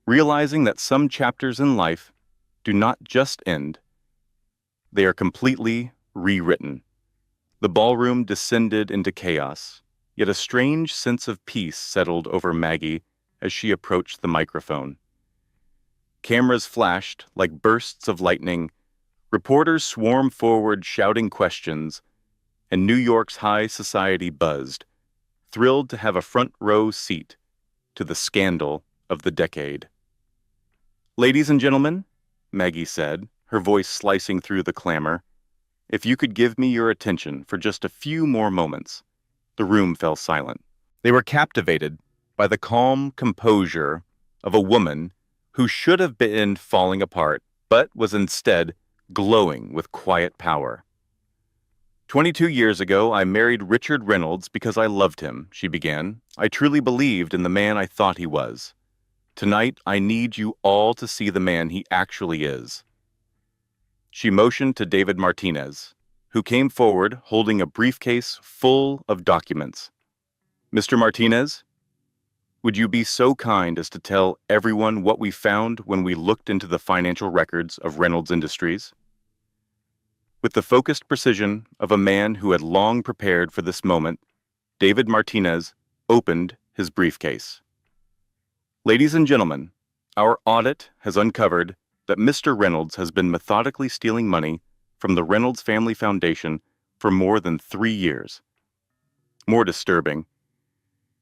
Speaker 1: realizing that some chapters in life do not just end, they are completely rewritten. The ballroom descended into chaos, yet a strange sense of peace settled over Maggie as she approached the microphone. Cameras flashed like bursts of lightning, reporters swarmed forward shouting questions, and New York's high society buzzed, thrilled to have a front-row seat to the scandal of the decade. Ladies and gentlemen, Maggie said, her voice slicing through the clamor, if you could give me your attention for just a few more moments. The room fell silent. They were captivated by the calm composure of a woman who should have been falling apart, but was instead glowing with quiet power. 22 years ago, I married Richard Reynolds because I loved him, she began. I truly believed in the man I thought he was. Tonight, I need you all to see the man he actually is. She motioned to David Martinez, who came forward holding a briefcase full of documents. Mr. Martinez, would you be so kind as to tell everyone what we found when we looked into the financial records of Reynolds Industries? With the focused precision of a man who had long prepared for this moment, David Martinez opened his briefcase. Ladies and gentlemen, our audit has uncovered that Mr. Reynolds has been methodically stealing money from the Reynolds Family Foundation for more than 3 years. More disturbing,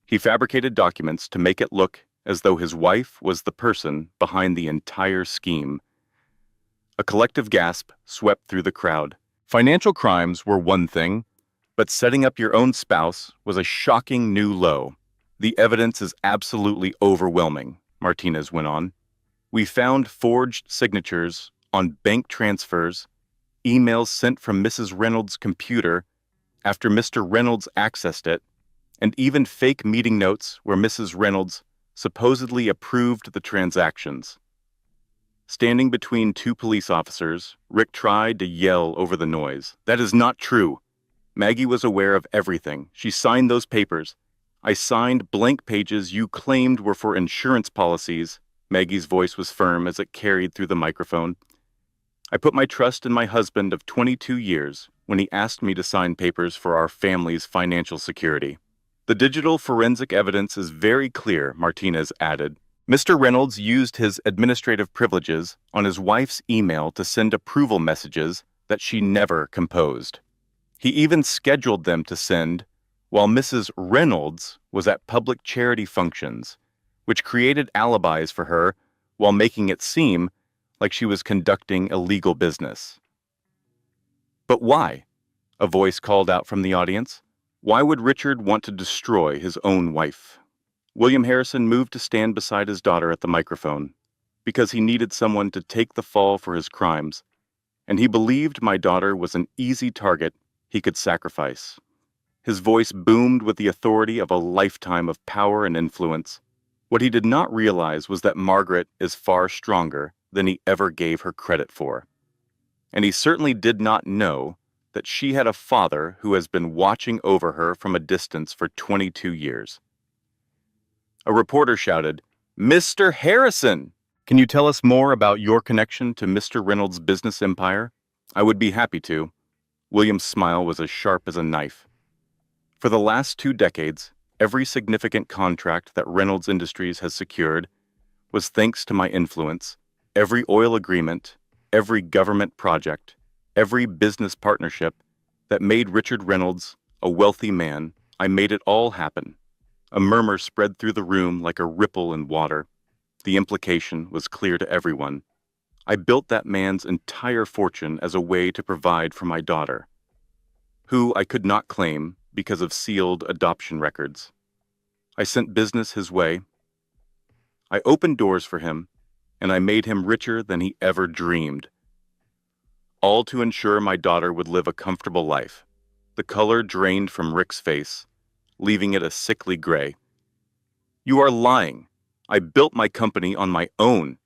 Speaker 1: he fabricated documents to make it look as though his wife was the person behind the entire scheme. A collective gasp swept through the crowd. Financial crimes were one thing, but setting up your own spouse was a shocking new low. The evidence is absolutely overwhelming, Martinez went on. We found forged signatures on bank transfers, emails sent from Mrs. Reynolds' computer after Mr. Reynolds accessed it, and even fake meeting notes where Mrs. Reynolds supposedly approved the transactions. Standing between two police officers, Rick tried to yell over the noise. That is not true. Maggie was aware of everything. She signed those papers. I signed blank pages you claimed were for insurance policies. Maggie's voice was firm as it carried through the microphone. I put my trust in my husband of 22 years when he asked me to sign papers for our family's financial security. The digital forensic evidence is very clear, Martinez added. Mr. Reynolds used his administrative privileges on his wife's email to send approval messages that she never composed. He even scheduled them to send while Mrs. Reynolds was at public charity functions, which created alibis for her while making it seem like she was conducting illegal business. But why? A voice called out from the audience. Why would Richard want to destroy his own wife? William Harrison moved to stand beside his daughter at the microphone, because he needed someone to take the fall for his crimes, and he believed my daughter was an easy target he could sacrifice. His voice boomed with the authority of a lifetime of power and influence. What he did not realize was that Margaret is far stronger than he ever gave her credit for. And he certainly did not know that she had a father who has been watching over her from a distance for 22 years. A reporter shouted, "Mr. Harrison! Can you tell us more about your connection to Mr. Reynolds' business empire?" "I would be happy to." William's smile was as sharp as a knife. For the last 2 decades, every significant contract that Reynolds Industries has secured was thanks to my influence. Every oil agreement, every government project, every business partnership that made Richard Reynolds a wealthy man, I made it all happen. A murmur spread through the room like a ripple in water. The implication was clear to everyone. I built that man's entire fortune as a way to provide for my daughter, who I could not claim because of sealed adoption records. I sent business his way. I opened doors for him, and I made him richer than he ever dreamed. All to ensure my daughter would live a comfortable life. The color drained from Rick's face, leaving it a sickly gray. "You are lying. I built my company on my own."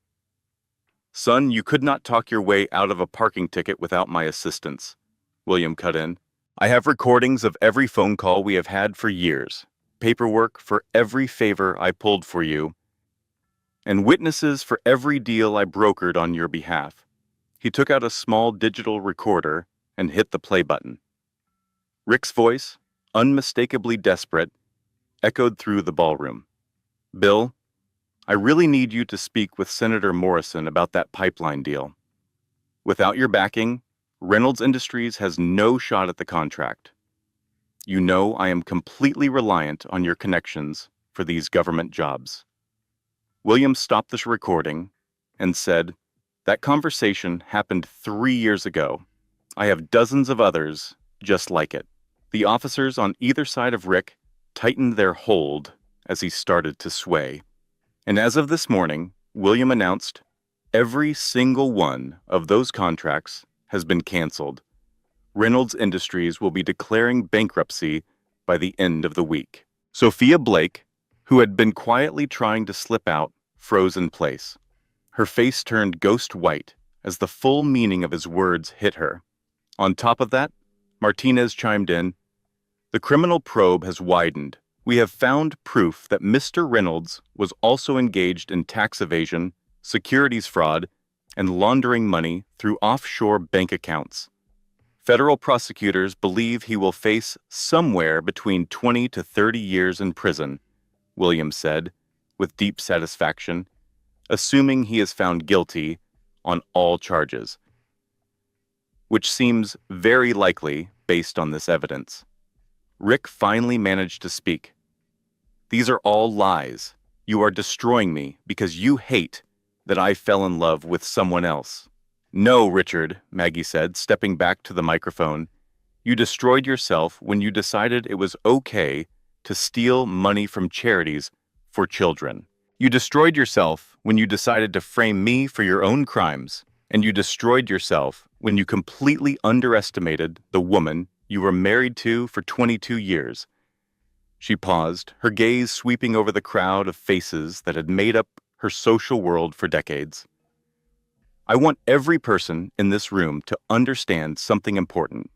Speaker 1: "Son, you could not talk your way out of a parking ticket without my assistance," William cut in. "I have recordings of every phone call we have had for years, paperwork for every favor I pulled for you, and witnesses for every deal I brokered on your behalf." He took out a small digital recorder and hit the play button. Rick's voice, unmistakably desperate, echoed through the ballroom. "Bill, I really need you to speak with Senator Morrison about that pipeline deal. Without your backing, Reynolds Industries has no shot at the contract. You know I am completely reliant on your connections for these government jobs." William stopped the recording and said, "That conversation happened 3 years ago. I have dozens of others just like it." The officers on either side of Rick tightened their hold as he started to sway. And as of this morning, William announced, every single one of those contracts has been canceled. Reynolds Industries will be declaring bankruptcy by the end of the week. Sophia Blake, who had been quietly trying to slip out, froze in place. Her face turned ghost white as the full meaning of his words hit her. On top of that, Martinez chimed in, "The criminal probe has widened. We have found proof that Mr. Reynolds was also engaged in tax evasion, securities fraud, and laundering money through offshore bank accounts. Federal prosecutors believe he will face somewhere between 20 to 30 years in prison," Williams said, with deep satisfaction, "assuming he is found guilty on all charges, which seems very likely based on this evidence." Rick finally managed to speak. "These are all lies. You are destroying me because you hate that I fell in love with someone else." "No, Richard," Maggie said, stepping back to the microphone. "You destroyed yourself when you decided it was okay to steal money from charities for children. You destroyed yourself when you decided to frame me for your own crimes, and you destroyed yourself when you completely underestimated the woman you were married to for 22 years. She paused, her gaze sweeping over the crowd of faces that had made up her social world for decades. "I want every person in this room to understand something important.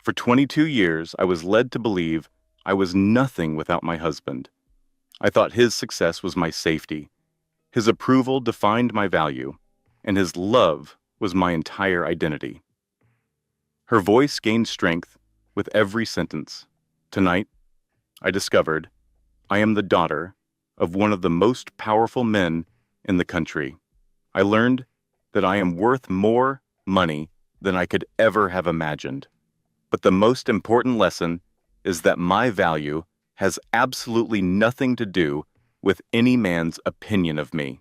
Speaker 1: For 22 years, I was led to believe I was nothing without my husband. I thought his success was my safety. His approval defined my value, and his love was my entire identity. Her voice gained strength with every sentence. Tonight, I discovered I am the daughter of one of the most powerful men in the country. I learned that I am worth more money than I could ever have imagined. But the most important lesson is that my value has absolutely nothing to do with any man's opinion of me.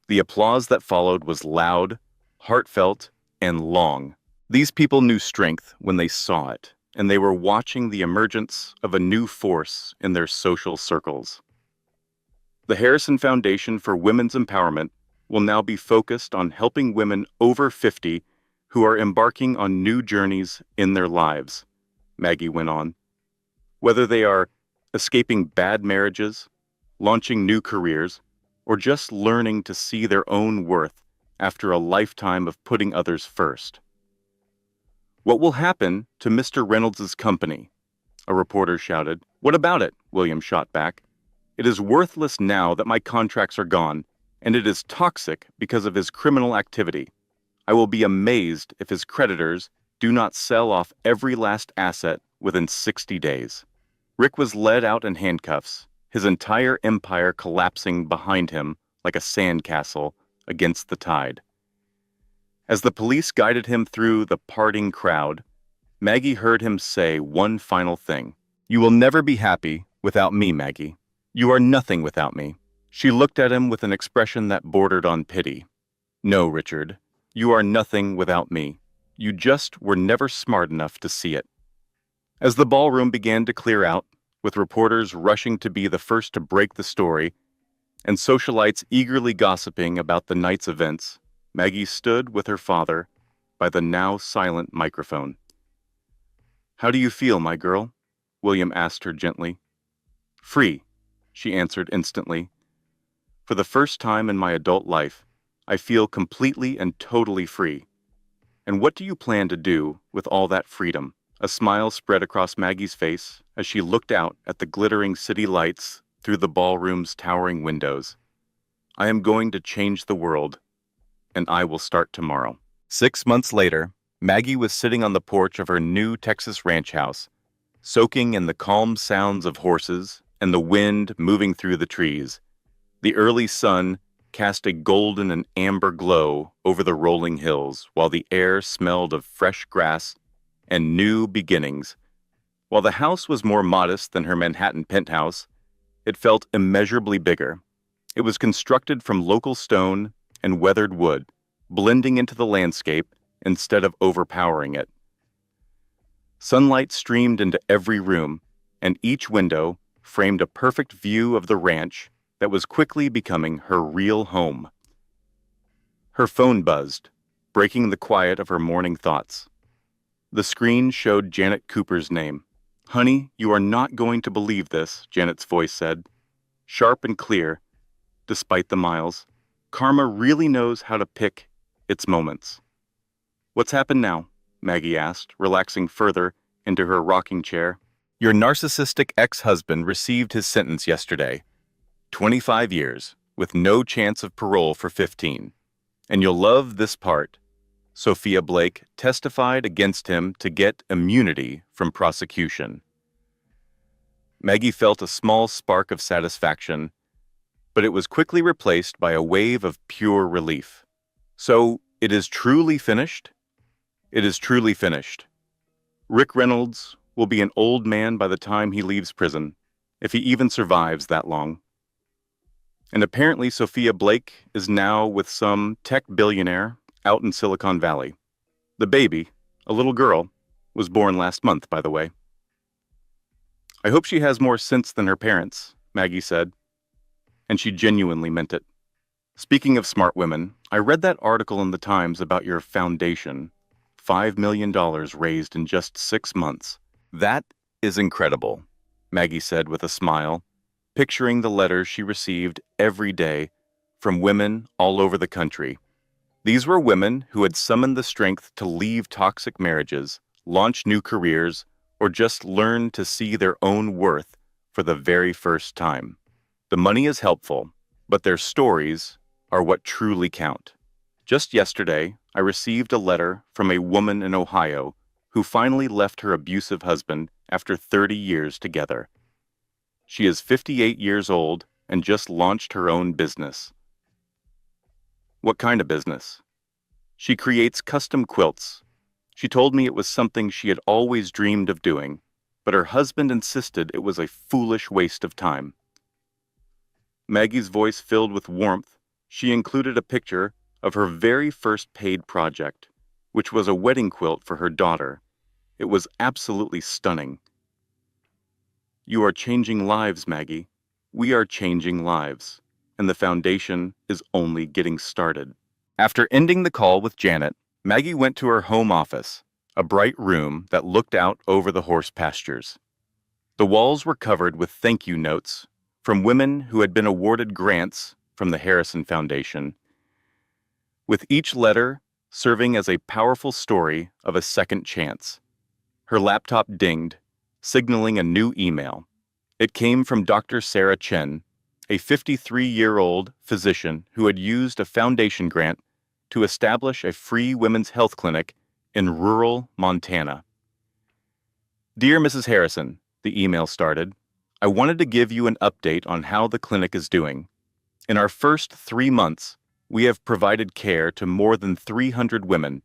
Speaker 1: The applause that followed was loud, heartfelt, and long. These people knew strength when they saw it, and they were watching the emergence of a new force in their social circles. The Harrison Foundation for Women's Empowerment will now be focused on helping women over 50 who are embarking on new journeys in their lives, Maggie went on. Whether they are escaping bad marriages, launching new careers, or just learning to see their own worth after a lifetime of putting others first. "What will happen to Mr. Reynolds' company?" a reporter shouted. "What about it?" William shot back. "It is worthless now that my contracts are gone, and it is toxic because of his criminal activity. I will be amazed if his creditors do not sell off every last asset within 60 days. Rick was led out in handcuffs, his entire empire collapsing behind him like a sandcastle against the tide. As the police guided him through the parting crowd, Maggie heard him say one final thing. "You will never be happy without me, Maggie. You are nothing without me." She looked at him with an expression that bordered on pity. "No, Richard, you are nothing without me. You just were never smart enough to see it." As the ballroom began to clear out, with reporters rushing to be the first to break the story, and socialites eagerly gossiping about the night's events, Maggie stood with her father by the now silent microphone. "How do you feel, my girl?" William asked her gently. "Free," she answered instantly. "For the first time in my adult life, I feel completely and totally free. And what do you plan to do with all that freedom?" A smile spread across Maggie's face as she looked out at the glittering city lights through the ballroom's towering windows. "I am going to change the world, and I will start tomorrow." 6 months later, Maggie was sitting on the porch of her new Texas ranch house, soaking in the calm sounds of horses and the wind moving through the trees. The early sun cast a golden and amber glow over the rolling hills, while the air smelled of fresh grass and new beginnings. While the house was more modest than her Manhattan penthouse, it felt immeasurably bigger. It was constructed from local stone and weathered wood, blending into the landscape instead of overpowering it. Sunlight streamed into every room, and each window framed a perfect view of the ranch that was quickly becoming her real home. Her phone buzzed, breaking the quiet of her morning thoughts. The screen showed Janet Cooper's name. "Honey, you are not going to believe this," Janet's voice said, sharp and clear, despite the miles. "Karma really knows how to pick its moments." "What's happened now?" Maggie asked, relaxing further into her rocking chair. "Your narcissistic ex-husband received his sentence yesterday. 25 years, with no chance of parole for 15. And you'll love this part. Sophia Blake testified against him to get immunity from prosecution." Maggie felt a small spark of satisfaction, but it was quickly replaced by a wave of pure relief. "So, it is truly finished?" "It is truly finished. Rick Reynolds will be an old man by the time he leaves prison, if he even survives that long. And apparently Sophia Blake is now with some tech billionaire out in Silicon Valley. The baby, a little girl, was born last month, by the way." "I hope she has more sense than her parents," Maggie said, and she genuinely meant it. "Speaking of smart women, I read that article in the Times about your foundation. $5 million raised in just 6 months. That is incredible," Maggie said with a smile, picturing the letters she received every day from women all over the country. These were women who had summoned the strength to leave toxic marriages, launch new careers, or just learn to see their own worth for the very first time. The money is helpful, but their stories are what truly count. Just yesterday, I received a letter from a woman in Ohio who finally left her abusive husband after 30 years together. She is 58 years old and just launched her own business. What kind of business? She creates custom quilts. She told me it was something she had always dreamed of doing, but her husband insisted it was a foolish waste of time. Maggie's voice filled with warmth. She included a picture of her very first paid project, which was a wedding quilt for her daughter. It was absolutely stunning. You are changing lives, Maggie. We are changing lives, and the foundation is only getting started. After ending the call with Janet, Maggie went to her home office, a bright room that looked out over the horse pastures. The walls were covered with thank you notes from women who had been awarded grants from the Heiress Foundation, with each letter serving as a powerful story of a second chance. Her laptop dinged, signaling a new email. It came from Dr. Sarah Chen, a 53-year-old physician who had used a foundation grant to establish a free women's health clinic in rural Montana. Dear Mrs. Harrison, the email started, I wanted to give you an update on how the clinic is doing. In our first 3 months, we have provided care to more than 300 women,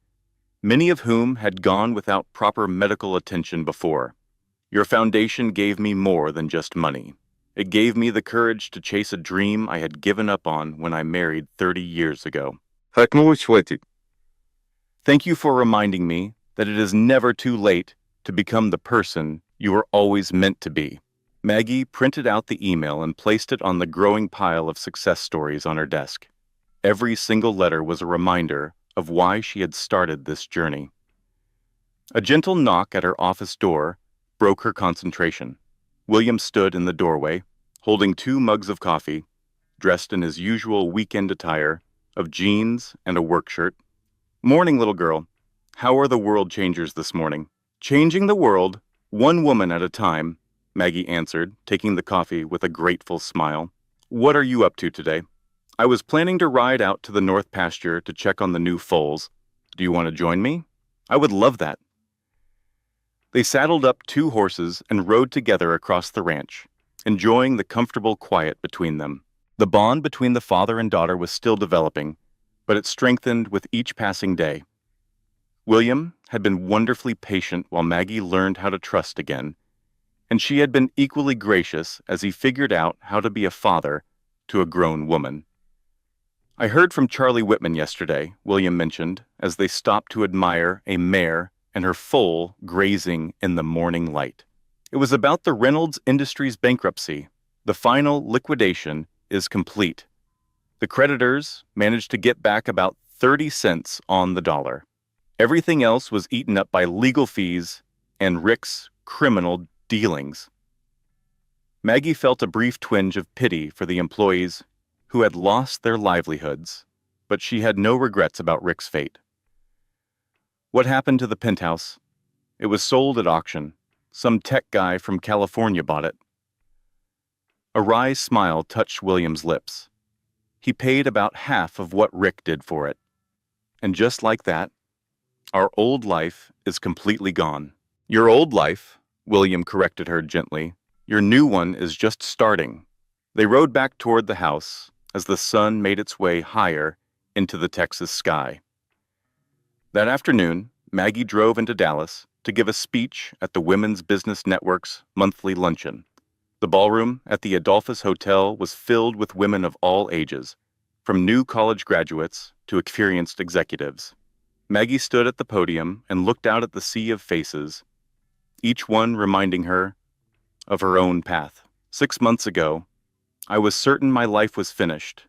Speaker 1: many of whom had gone without proper medical attention before. Your foundation gave me more than just money. It gave me the courage to chase a dream I had given up on when I married 30 years ago. Thank you for reminding me that it is never too late to become the person you were always meant to be. Maggie printed out the email and placed it on the growing pile of success stories on her desk. Every single letter was a reminder of why she had started this journey. A gentle knock at her office door broke her concentration. William stood in the doorway, holding 2 mugs of coffee, dressed in his usual weekend attire of jeans and a work shirt. Morning, little girl. How are the world changers this morning? Changing the world, one woman at a time, Maggie answered, taking the coffee with a grateful smile. What are you up to today? I was planning to ride out to the north pasture to check on the new foals. Do you want to join me? I would love that. They saddled up 2 horses and rode together across the ranch, enjoying the comfortable quiet between them. The bond between the father and daughter was still developing, but it strengthened with each passing day. William had been wonderfully patient while Maggie learned how to trust again, and she had been equally gracious as he figured out how to be a father to a grown woman. I heard from Charlie Whitman yesterday, William mentioned, as they stopped to admire a mare and her foal grazing in the morning light. It was about the Reynolds Industries bankruptcy. The final liquidation is complete. The creditors managed to get back about 30 cents on the dollar. Everything else was eaten up by legal fees and Rick's criminal dealings. Maggie felt a brief twinge of pity for the employees who had lost their livelihoods, but she had no regrets about Rick's fate. What happened to the penthouse? It was sold at auction. Some tech guy from California bought it. A wry smile touched William's lips. He paid about half of what Rick did for it. And just like that, our old life is completely gone. Your old life, William corrected her gently. Your new one is just starting. They rode back toward the house as the sun made its way higher into the Texas sky. That afternoon, Maggie drove into Dallas to give a speech at the Women's Business Network's monthly luncheon. The ballroom at the Adolphus Hotel was filled with women of all ages, from new college graduates to experienced executives. Maggie stood at the podium and looked out at the sea of faces, each one reminding her of her own path. 6 months ago, I was certain my life was finished,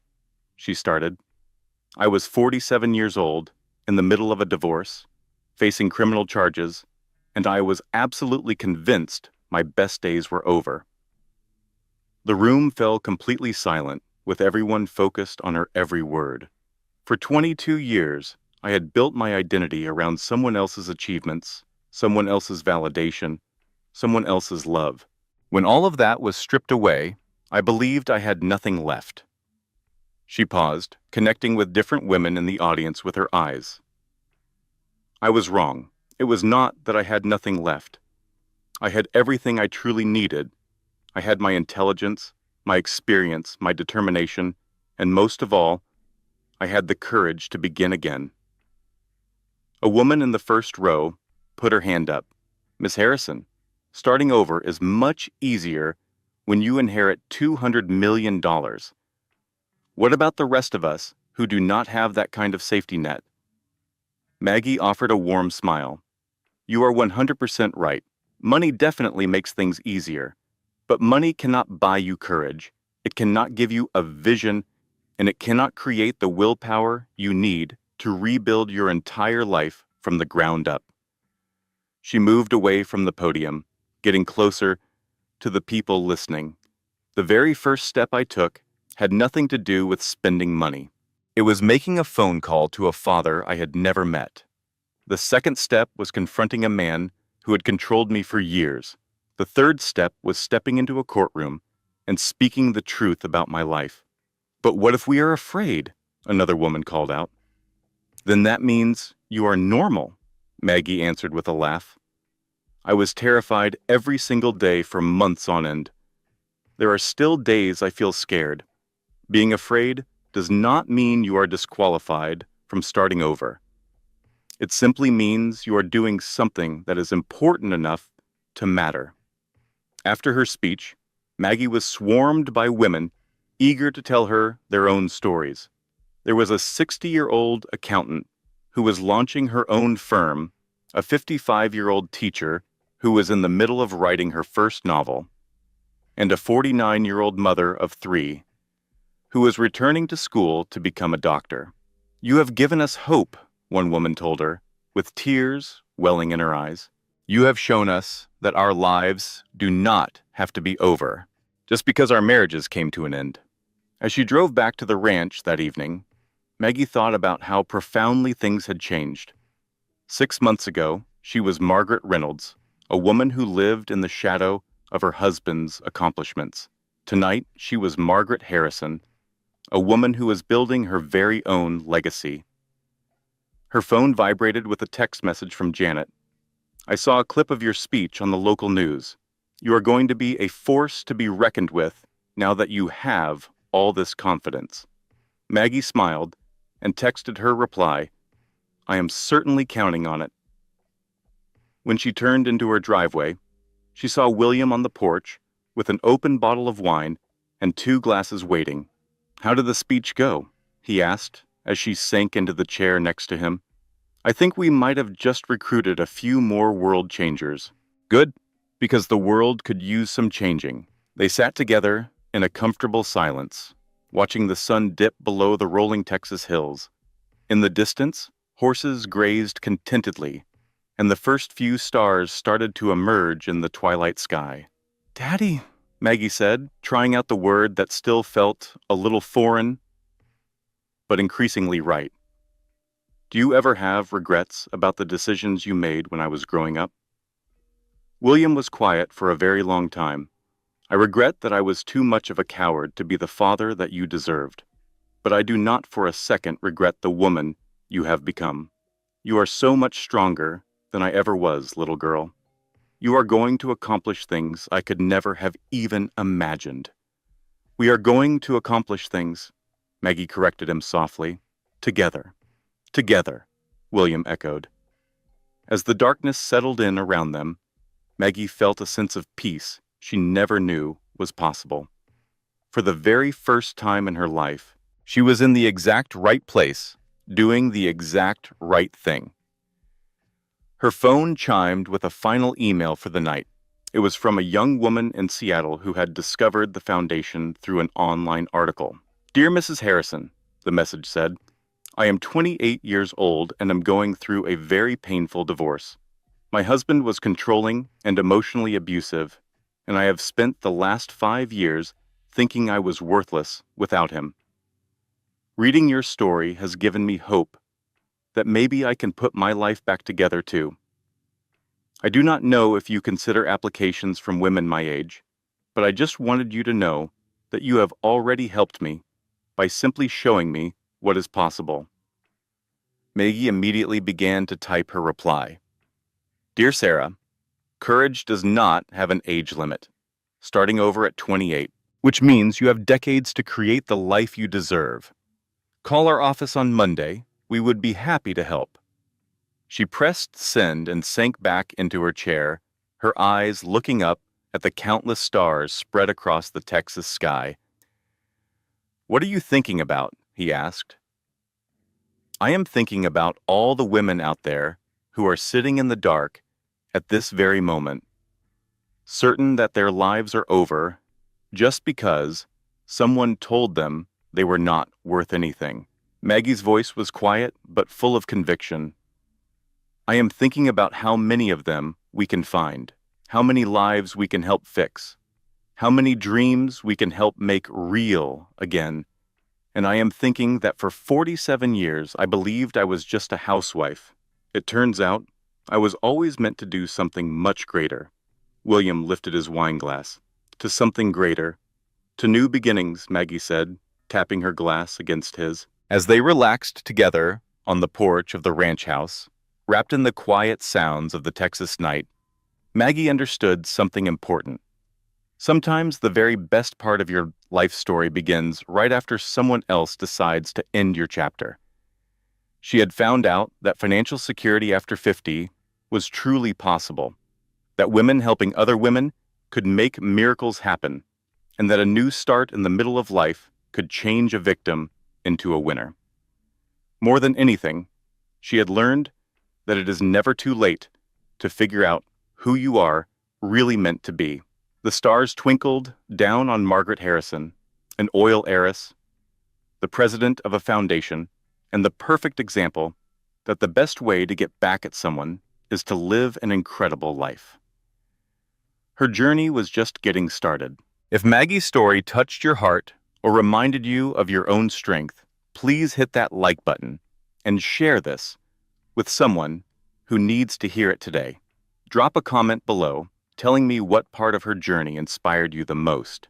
Speaker 1: she started. I was 47 years old, in the middle of a divorce, facing criminal charges, and I was absolutely convinced my best days were over. The room fell completely silent, with everyone focused on her every word. For 22 years, I had built my identity around someone else's achievements, someone else's validation, someone else's love. When all of that was stripped away, I believed I had nothing left. She paused, connecting with different women in the audience with her eyes. I was wrong. It was not that I had nothing left. I had everything I truly needed. I had my intelligence, my experience, my determination, and most of all, I had the courage to begin again. A woman in the first row put her hand up. Miss Harrison, starting over is much easier when you inherit $200 million. What about the rest of us who do not have that kind of safety net? Maggie offered a warm smile. You are 100% right. Money definitely makes things easier. But money cannot buy you courage. It cannot give you a vision, and it cannot create the willpower you need to rebuild your entire life from the ground up. She moved away from the podium, getting closer to the people listening. The very first step I took had nothing to do with spending money. It was making a phone call to a father I had never met. The second step was confronting a man who had controlled me for years. The third step was stepping into a courtroom and speaking the truth about my life. But what if we are afraid? Another woman called out. Then that means you are normal, Maggie answered with a laugh. I was terrified every single day for months on end. There are still days I feel scared. Being afraid does not mean you are disqualified from starting over. It simply means you are doing something that is important enough to matter. After her speech, Maggie was swarmed by women eager to tell her their own stories. There was a 60-year-old accountant who was launching her own firm, a 55-year-old teacher who was in the middle of writing her first novel, and a 49-year-old mother of 3 who was returning to school to become a doctor. You have given us hope, one woman told her, with tears welling in her eyes. You have shown us that our lives do not have to be over just because our marriages came to an end. As she drove back to the ranch that evening, Maggie thought about how profoundly things had changed. 6 months ago, she was Margaret Reynolds, a woman who lived in the shadow of her husband's accomplishments. Tonight, she was Margaret Harrison, a woman who was building her very own legacy. Her phone vibrated with a text message from Janet. I saw a clip of your speech on the local news. You are going to be a force to be reckoned with now that you have all this confidence. Maggie smiled and texted her reply, I am certainly counting on it. When she turned into her driveway, she saw William on the porch with an open bottle of wine and 2 glasses waiting. How did the speech go? He asked as she sank into the chair next to him. I think we might have just recruited a few more world changers. Good, because the world could use some changing. They sat together in a comfortable silence, watching the sun dip below the rolling Texas hills. In the distance, horses grazed contentedly, and the first few stars started to emerge in the twilight sky. Daddy, Maggie said, trying out the word that still felt a little foreign, but increasingly right. Do you ever have regrets about the decisions you made when I was growing up? William was quiet for a very long time. I regret that I was too much of a coward to be the father that you deserved, but I do not for a second regret the woman you have become. You are so much stronger than I ever was, little girl. You are going to accomplish things I could never have even imagined. We are going to accomplish things, Maggie corrected him softly. Together. Together, William echoed. As the darkness settled in around them, Maggie felt a sense of peace she never knew was possible. For the very first time in her life, she was in the exact right place, doing the exact right thing. Her phone chimed with a final email for the night. It was from a young woman in Seattle who had discovered the foundation through an online article. Dear Mrs. Harrison, the message said, I am 28 years old and am going through a very painful divorce. My husband was controlling and emotionally abusive, and I have spent the last 5 years thinking I was worthless without him. Reading your story has given me hope that maybe I can put my life back together too. I do not know if you consider applications from women my age, but I just wanted you to know that you have already helped me by simply showing me what is possible." Maggie immediately began to type her reply. "Dear Sarah, courage does not have an age limit, starting over at 28, which means you have decades to create the life you deserve. Call our office on Monday. We would be happy to help." She pressed send and sank back into her chair, her eyes looking up at the countless stars spread across the Texas sky. "What are you thinking about?" he asked. "I am thinking about all the women out there who are sitting in the dark at this very moment, certain that their lives are over just because someone told them they were not worth anything." Maggie's voice was quiet but full of conviction. "I am thinking about how many of them we can find, how many lives we can help fix, how many dreams we can help make real again. And I am thinking that for 47 years I believed I was just a housewife. It turns out I was always meant to do something much greater." William lifted his wine glass. "To something greater. To new beginnings," Maggie said, tapping her glass against his. As they relaxed together on the porch of the ranch house, wrapped in the quiet sounds of the Texas night, Maggie understood something important. Sometimes the very best part of your life story begins right after someone else decides to end your chapter. She had found out that financial security after 50 was truly possible, that women helping other women could make miracles happen, and that a new start in the middle of life could change a victim into a winner. More than anything, she had learned that it is never too late to figure out who you are really meant to be. The stars twinkled down on Margaret Harrison, an oil heiress, the president of a foundation, and the perfect example that the best way to get back at someone is to live an incredible life. Her journey was just getting started. If Maggie's story touched your heart or reminded you of your own strength, please hit that like button and share this with someone who needs to hear it today. Drop a comment below telling me what part of her journey inspired you the most.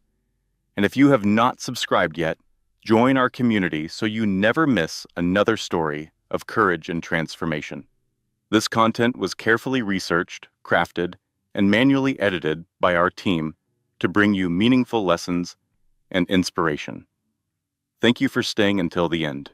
Speaker 1: And if you have not subscribed yet, join our community so you never miss another story of courage and transformation. This content was carefully researched, crafted, and manually edited by our team to bring you meaningful lessons and inspiration. Thank you for staying until the end.